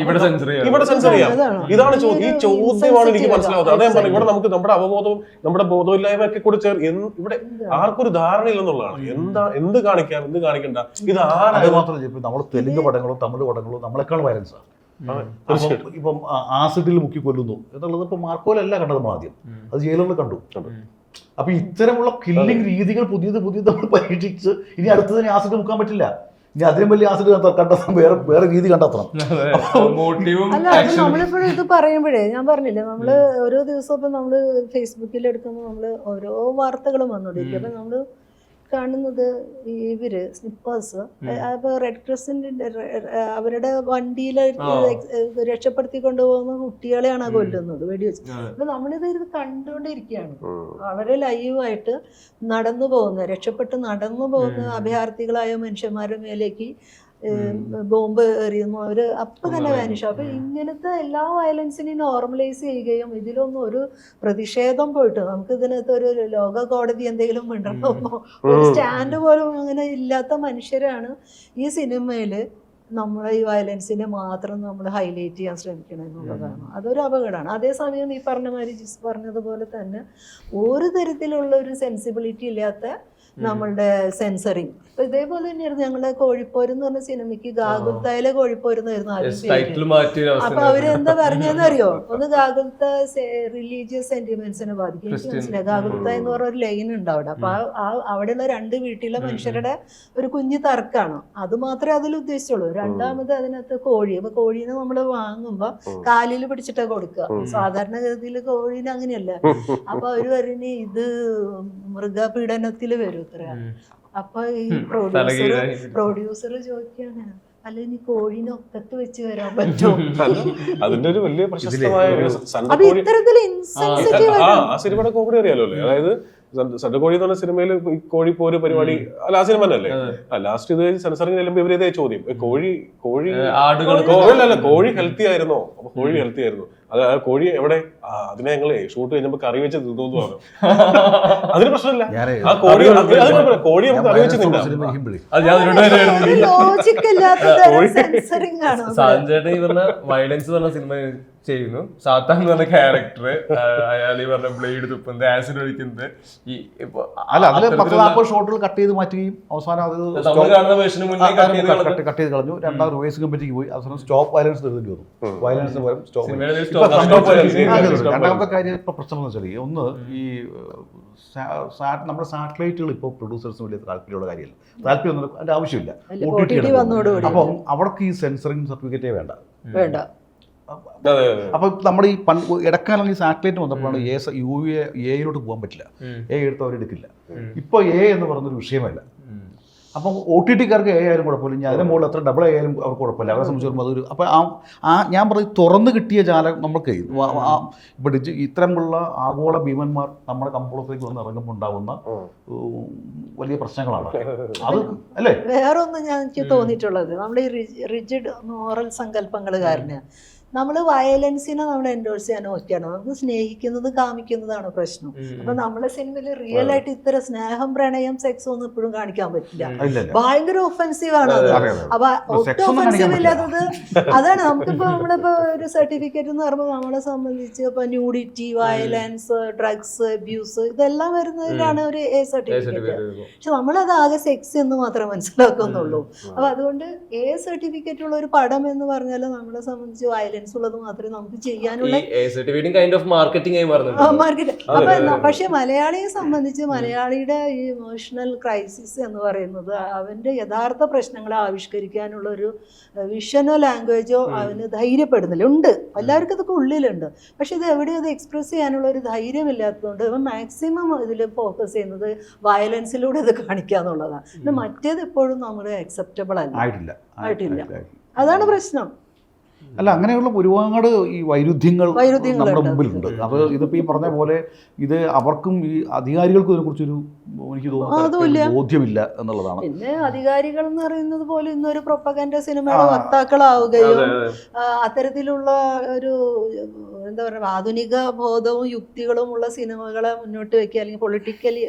ഇവിടെ സെൻസർ ചെയ്യാം. ഇതാണ് ഈ ചോദ്യമാണ് എനിക്ക് മനസ്സിലാവുന്നത്. അതേ പറഞ്ഞു, ഇവിടെ നമുക്ക് നമ്മുടെ അവബോധവും നമ്മുടെ ബോധമില്ലായ്മയൊക്കെ കൂടി ഇവിടെ ആർക്കൊരു ധാരണയില്ലെന്നുള്ളതാണ്. എന്ത് കാണിക്കാം, എന്ത് കാണിക്കണ്ട, ഇത് അത് മാത്രമല്ല. നമ്മൾ തെലുങ്ക് പടങ്ങളും തമിഴ് പടങ്ങളും നമ്മളെക്കാൾ വയലൻസാണ്. ഇപ്പം ആസിഡിൽ മുക്കി കൊല്ലുന്നു എന്നുള്ളത് ഇപ്പൊ മാർക്കോലല്ല കണ്ടത്, ആദ്യം അത് ജയിലുകളിൽ കണ്ടു. അപ്പൊ ഇത്തരമുള്ള കില്ലിംഗ് രീതികൾ പുതിയത് നമ്മൾ പരീക്ഷിച്ച് ഇനി അടുത്തതിന് ആസിഡ് മുക്കാൻ പറ്റില്ല. ഇനി അതിലും വലിയ ആസിഡ് കണ്ടെത്താൻ വേറെ രീതി കണ്ടെത്തണം. അല്ല, നമ്മളിപ്പോഴും ഇത് പറയുമ്പോഴേ ഞാൻ പറഞ്ഞില്ലേ, നമ്മള് ഓരോ ദിവസവും ഇപ്പൊ നമ്മള് ഫേസ്ബുക്കിൽ എടുക്കുമ്പോൾ നമ്മള് ഓരോ വാർത്തകളും വന്നോണ്ടിരിക്കും. അപ്പൊ നമ്മള് കാണുന്നത് ഇവര് സ്നിപ്പേഴ്സ് ഇപ്പൊ റെഡ് ക്രോസിന്റെ അവരുടെ വണ്ടിയിൽ രക്ഷപ്പെടുത്തി കൊണ്ടുപോകുന്ന കുട്ടികളെയാണ് കൊല്ലുന്നത് വെടിവെച്ച്. അപ്പൊ നമ്മളിത് കണ്ടുകൊണ്ടിരിക്കുകയാണ്. വളരെ ലൈവായിട്ട് രക്ഷപ്പെട്ട് നടന്നു പോകുന്ന അഭയാർത്ഥികളായ മനുഷ്യന്മാരുടെ മേലേക്ക് ബോംബ് എറിയുന്നു. അവര് അപ്പൊ തന്നെ വാനിഷ്. അപ്പൊ ഇങ്ങനത്തെ എല്ലാ വയലൻസിനെയും നോർമലൈസ് ചെയ്യുകയും ഇതിലൊന്നും ഒരു പ്രതിഷേധം പോയിട്ട് നമുക്ക് ഇതിനകത്ത് ഒരു ലോക കോടതി എന്തെങ്കിലും ഉണ്ടെന്നോ ഒരു സ്റ്റാൻഡ് പോലും അങ്ങനെ ഇല്ലാത്ത മനുഷ്യരാണ് ഈ സിനിമയില് നമ്മളെ ഈ വയലൻസിനെ മാത്രം നമ്മൾ ഹൈലൈറ്റ് ചെയ്യാൻ ശ്രമിക്കണം എന്നുള്ളതാണ്. അതൊരു അപകടമാണ്. അതേസമയം ഈ പറഞ്ഞ മാതിരി ജിസ് പറഞ്ഞതുപോലെ തന്നെ ഒരു തരത്തിലുള്ള ഒരു സെൻസിബിലിറ്റി ഇല്ലാത്ത നമ്മളുടെ സെൻസറിങ്. അപ്പൊ ഇതേപോലെ തന്നെയായിരുന്നു ഞങ്ങളുടെ കോഴിപ്പോര് എന്ന് പറഞ്ഞ സിനിമയ്ക്ക് ഗാഗുൽത്തായിലെ കോഴിപ്പോരെന്നായിരുന്നു ആദ്യം. അപ്പൊ അവരെന്താ പറഞ്ഞതെന്ന് അറിയോ? ഒന്ന് ഗാഗുൽത്ത റിലീജിയസ് സെന്റിമെന്റ്സിനെ ബാധിക്കും. എനിക്ക് മനസ്സിലായി. ഗാഗുൽത്ത എന്ന് പറഞ്ഞ ഒരു ലൈൻ ഉണ്ട് അവിടെ. അപ്പൊ അവിടെയുള്ള രണ്ട് വീട്ടിലെ മനുഷ്യരുടെ ഒരു കുഞ്ഞു തർക്കാണ്. അത് മാത്രമേ അതിൽ ഉദ്ദേശിച്ചുള്ളൂ. രണ്ടാമത് അതിനകത്ത് കോഴി. അപ്പൊ കോഴീനെ നമ്മൾ വാങ്ങുമ്പോ കാലിൽ പിടിച്ചിട്ടാ കൊടുക്കുക. സാധാരണഗതിയിൽ കോഴീനെ അങ്ങനെയല്ല. അപ്പൊ അവര് പറയുന്നത് ഇത് മൃഗപീഡനത്തിൽ വരും ഇത്ര. അപ്പൊ ഈ പ്രൊഡ്യൂസർ ചോദിക്കാണ്, അല്ലെങ്കിൽ കോഴിനെ ഒക്കത്ത് വെച്ച് വരാൻ പറ്റുമോ? അതിന്റെ ഒരു വലിയ പ്രശസ്തമായ ഒരു അപ്പൊ ഇത്തരത്തിൽ ഇൻസെൻസിറ്റീവ് ആ സിനിമയുടെ കോമഡി അറിയാലോ അല്ലേ? അതായത് സണ്ടക്കോഴി എന്ന് പറഞ്ഞ സിനിമയിൽ ഈ കോഴിപ്പോര് പരിപാടി ആ സിനിമ തന്നെ ലാസ്റ്റ് ഇത് സെൻസറിങ് ചെല്ലുമ്പോ ഇവരേതേ ചോദ്യം കോഴി അല്ല കോഴി ഹെൽത്തി ആയിരുന്നോ? അപ്പൊ കോഴി ഹെൽത്തി ആയിരുന്നു. അത് കോഴി എവിടെ? അതിനെ ഞങ്ങള് ഷൂട്ട് കഴിഞ്ഞപ്പോ കറി വെച്ച് തിന്നു പറഞ്ഞു. അതിന് പ്രശ്നമില്ല, ആ കോഴി കോഴി നമുക്ക് കറി വെച്ച് തിന്നാം. ലോജിക് ഇല്ലാത്ത സെൻസറിങ് ആണ്. സാഞ്ചേട്ടൻ ഈ പറഞ്ഞ വയലൻസ് പറഞ്ഞ സിനിമ ചെയ്യുന്നു. സാത്താൻ എന്ന് പറഞ്ഞ ക്യാരക്ടർ അയാൾ ഈ പറഞ്ഞ ബ്ലേഡ് തുപ്പുന്നത്, ആസിഡ് ഒഴിക്കുന്നത്, ഈ അല്ല അതിൽ 10-40 ഷോട്ടുകൾ കട്ട് ചെയ്ത് മാറ്റുകയും അവസാനം അത് നമ്മൾ കാണുന്ന വേർഷന് മുന്നേ കട്ട് ചെയ്ത് കളഞ്ഞു. രണ്ടാമത് റിവേഴ്സ് കമ്പറ്റിക്ക് പോയി. അവസാനം സ്റ്റോപ്പ് വയലൻസ് എഴുതേണ്ടി വന്നു. വയലൻസിന് പകരം സ്റ്റോപ്പ്. രണ്ടാമത്തെ കാര്യം ഇപ്പൊ പ്രശ്നം എന്ന് വെച്ചാൽ ഒന്ന് ഈ നമ്മുടെ സാറ്റലൈറ്റുകൾ ഇപ്പോൾ പ്രൊഡ്യൂസേഴ്സിന് വലിയ താല്പര്യമുള്ള കാര്യമല്ല. താല്പര്യം അതിന്റെ ആവശ്യമില്ല. അപ്പം അവർക്ക് ഈ സെൻസറിങ് സർട്ടിഫിക്കറ്റേ വേണ്ട. അപ്പൊ നമ്മുടെ ഈ ഇടക്കാലം ഈ സാറ്റലൈറ്റ് വന്നപ്പോഴാണ് എയിലോട്ട് പോകാൻ പറ്റില്ല. എടുത്ത് അവരെടുക്കില്ല. ഇപ്പൊ എന്ന് പറഞ്ഞൊരു വിഷയമല്ല. അപ്പം OTT-കാർക്ക് ആയാലും കുഴപ്പമില്ല, ഇനി അതിന് മുകളിൽ എത്ര ഡബിൾ ആയാലും അവർക്ക് കുഴപ്പമില്ല. അവരെ സംബന്ധിച്ച് അതൊരു അപ്പം ഞാൻ പറയും തുറന്നു കിട്ടിയ ജാലം നമുക്ക് ഇപ്പം ഇത്തരമുള്ള ആഗോള ഭീമന്മാർ നമ്മുടെ കമ്പോളത്തേക്ക് വന്ന് ഇറങ്ങുമ്പോൾ ഉണ്ടാകുന്ന വലിയ പ്രശ്നങ്ങളാണ് അത്, അല്ലേ? വേറൊന്നും എനിക്ക് തോന്നിയിട്ടുള്ളത് നമ്മുടെ ഈ റിജിഡ് മോറൽ സങ്കല്പങ്ങൾ കാരണം നമ്മൾ വയലൻസിനെ നമ്മൾ എൻഡോഴ്സ് ചെയ്യാൻ നോക്കിയാണ്. നമുക്ക് സ്നേഹിക്കുന്നതും കാമിക്കുന്നതാണ് പ്രശ്നം. അപ്പൊ നമ്മളെ സിനിമയിൽ റിയൽ ആയിട്ട് ഇത്തരം സ്നേഹം, പ്രണയം, സെക്സ് ഒന്നും ഇപ്പോഴും കാണിക്കാൻ പറ്റില്ല. ഭയങ്കര ഒഫൻസീവ് ആണ് അത്. അപ്പൊ ഒട്ടും ഒഫൻസീവ് ഇല്ലാത്തത് അതാണ്. നമുക്കിപ്പോ നമ്മളിപ്പോ ഒരു സർട്ടിഫിക്കറ്റ് എന്ന് പറയുമ്പോൾ നമ്മളെ സംബന്ധിച്ച് ഇപ്പൊ ന്യൂഡിറ്റി, വയലൻസ്, ഡ്രഗ്സ്, അബ്യൂസ് ഇതെല്ലാം വരുന്നതിലാണ് ഒരു A സർട്ടിഫിക്കറ്റ്. പക്ഷെ നമ്മളത് ആകെ സെക്സ് എന്ന് മാത്രമേ മനസ്സിലാക്കുന്നുള്ളൂ. അപ്പൊ അതുകൊണ്ട് A സർട്ടിഫിക്കറ്റ് ഉള്ള ഒരു പടം എന്ന് പറഞ്ഞാൽ നമ്മളെ സംബന്ധിച്ച് വയലൻസ് ഉള്ളത് മാത്രമേ നമുക്ക് ചെയ്യാനുള്ള മാർക്കറ്റ്. അപ്പൊ പക്ഷെ മലയാളിയെ സംബന്ധിച്ച് മലയാളിയുടെ ഈ ഇമോഷണൽ ക്രൈസിസ് എന്ന് പറയുന്നത് അവന്റെ യഥാർത്ഥ പ്രശ്നങ്ങളെ ആവിഷ്കരിക്കാനുള്ള ഒരു വിഷനോ ലാംഗ്വേജോ അവന് ധൈര്യപ്പെടുന്നില്ല. ഉണ്ട്, എല്ലാവർക്കും ഇതൊക്കെ ഉള്ളിലുണ്ട്. പക്ഷെ ഇത് എവിടെയും അത് എക്സ്പ്രസ് ചെയ്യാനുള്ള ഒരു ധൈര്യമില്ലാത്തതുകൊണ്ട് അവൻ മാക്സിമം ഇതിൽ ഫോക്കസ് ചെയ്യുന്നത് വയലൻസിലൂടെ ഇത് കാണിക്കുക എന്നുള്ളതാണ്. മറ്റേത് എപ്പോഴും നമ്മൾ അക്സെപ്റ്റബിൾ ആയിട്ടില്ല. അതാണ് പ്രശ്നം. അല്ല, അങ്ങനെയുള്ള ഒരുപാട് ഈ വൈരുദ്ധ്യങ്ങൾ നമ്മുടെ മുമ്പിലുണ്ട്. അത് ഇതിപ്പോൾ ഈ പറഞ്ഞ പോലെ ഇത് അവർക്കും ഈ അധികാരികൾക്കും ഇതിനെക്കുറിച്ചൊരു എനിക്ക് തോന്നുന്നു ബോധ്യമില്ല എന്നുള്ളതാണ്. പിന്നെ അധികാരികൾ എന്ന് പറയുന്നത് പോലെ ഇന്നൊരു പ്രൊപ്പഗൻഡ സിനിമയുടെ വക്താക്കളാവുകയും അത്തരത്തിലുള്ള ഒരു എന്താ പറയുക ആധുനിക ബോധവും യുക്തികളും ഉള്ള സിനിമകളെ മുന്നോട്ട് വെക്കുക, അല്ലെങ്കിൽ പൊളിറ്റിക്കലി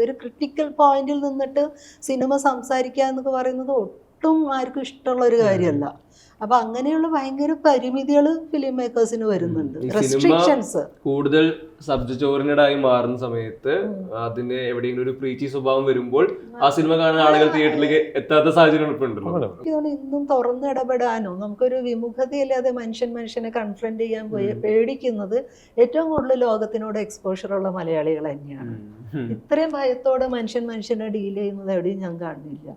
ഒരു ക്രിട്ടിക്കൽ പോയിന്റിൽ നിന്നിട്ട് സിനിമ സംസാരിക്കുക എന്നൊക്കെ പറയുന്നത് ഒട്ടും ആർക്കും ഇഷ്ടമുള്ള ഒരു കാര്യമല്ല. അപ്പൊ അങ്ങനെയുള്ള ഭയങ്കര പരിമിതികൾ ഫിലിം മേക്കേഴ്സിന് വരുന്നുണ്ട്, റെസ്ട്രിക്ഷൻസ്. കൂടുതൽ സബ്ജക്റ്റ് ഓറിയന്റഡ് ആയി മാറുന്ന സമയത്ത് അതിന് എവിടെയെങ്കിലും ഒരു പ്രീച്ചി സ്വഭാവം വരുമ്പോൾ ആ സിനിമ കാണാൻ ആളുകൾ തിയേറ്ററിലേക്ക് എത്താത്ത സാഹചര്യം ഇപ്പൊ ഉണ്ടല്ലോ. ഇന്നും തുറന്ന് ഇടപെടാനോ നമുക്കൊരു വിമുഖതയില്ലാതെ മനുഷ്യനെ കൺഫ്രണ്ട് ചെയ്യാൻ പേടിക്കുന്നത് ഏറ്റവും കൂടുതൽ ലോകത്തിനോട് എക്സ്പോഷർ ഉള്ള മലയാളികൾ തന്നെയാണ്. ഇത്രയും ഭയത്തോടെ മനുഷ്യനെ ഡീൽ ചെയ്യുന്നത് എവിടെയും ഞാൻ കാണുന്നില്ല.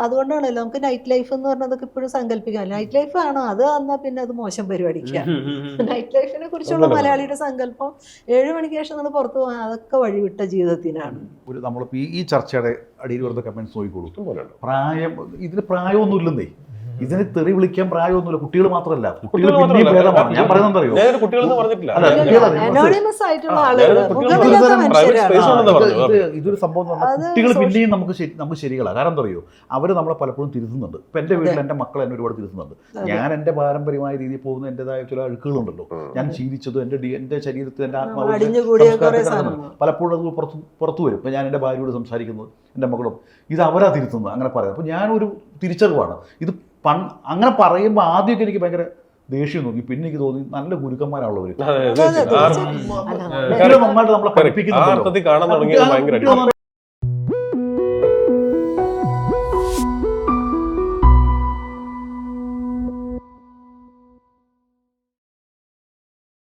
അതുകൊണ്ടാണല്ലോ നമുക്ക് നൈറ്റ് ലൈഫ് എന്ന് പറഞ്ഞതൊക്കെ ഇപ്പോഴും സങ്കല്പിക്കാൻ. നൈറ്റ് ലൈഫ് ആണോ അത് എന്നാൽ പിന്നെ അത് മോശം പരിപാടിക്കാണ്. നൈറ്റ് ലൈഫിനെ കുറിച്ചുള്ള മലയാളിയുടെ സങ്കല്പം 7 മണിക്ക് ശേഷം നമ്മൾ പുറത്തു പോകാൻ അതൊക്കെ വഴിവിട്ട ജീവിതത്തിനാണ്. നമ്മളിപ്പോൾ ഈ ചർച്ചയുടെ അടിയിൽ വരുന്ന കമന്റ്സ് നോക്കിക്കോളൂ. പ്രായം ഇതിന് പ്രായമൊന്നും ഇല്ലെന്നേ. ഇതിന് തെറി വിളിക്കാൻ പ്രായമൊന്നുമില്ല. കുട്ടികൾ മാത്രമല്ല, കുട്ടികൾ പിന്നെയും ഭേദമാണ്. ഞാൻ പറയുന്നത് അറിയോ, ഇതൊരു സംഭവം എന്ന് പറഞ്ഞാൽ കുട്ടികൾ പിന്നെയും നമുക്ക് ശരികളാണ്. കാരണം എന്താ അറിയോ, അവർ നമ്മളെ പലപ്പോഴും തിരുത്തുന്നുണ്ട്. ഇപ്പം എൻ്റെ വീട്ടിൽ എൻ്റെ മക്കൾ എന്നെ ഒരുപാട് തിരുത്തുന്നുണ്ട്. ഞാൻ എൻ്റെ പാരമ്പര്യമായ രീതിയിൽ പോകുന്ന എൻ്റെതായ ചില അഴുക്കുകളുണ്ടല്ലോ, ഞാൻ ശീലിച്ചത് എൻ്റെ ശരീരത്തിൽ എൻ്റെ ആത്മാവ് പലപ്പോഴും അത് പുറത്തു വരും. ഇപ്പം ഞാൻ എൻ്റെ ഭാര്യയോട് സംസാരിക്കുന്നത്, എൻ്റെ മക്കളും ഇത് അവരാ തിരുത്തുന്നത് അങ്ങനെ പറയാം. അപ്പോൾ ഞാനൊരു തിരിച്ചറിവാണ് ഇത്. അങ്ങനെ പറയുമ്പോൾ ആദ്യമൊക്കെ എനിക്ക് ഭയങ്കര ദേഷ്യം തോന്നി. പിന്നെ എനിക്ക് തോന്നി നല്ല ഗുരുക്കന്മാരാണുള്ളവർ. നന്നായിട്ട് നമ്മളെ പഠിപ്പിക്കുന്നുണ്ട്.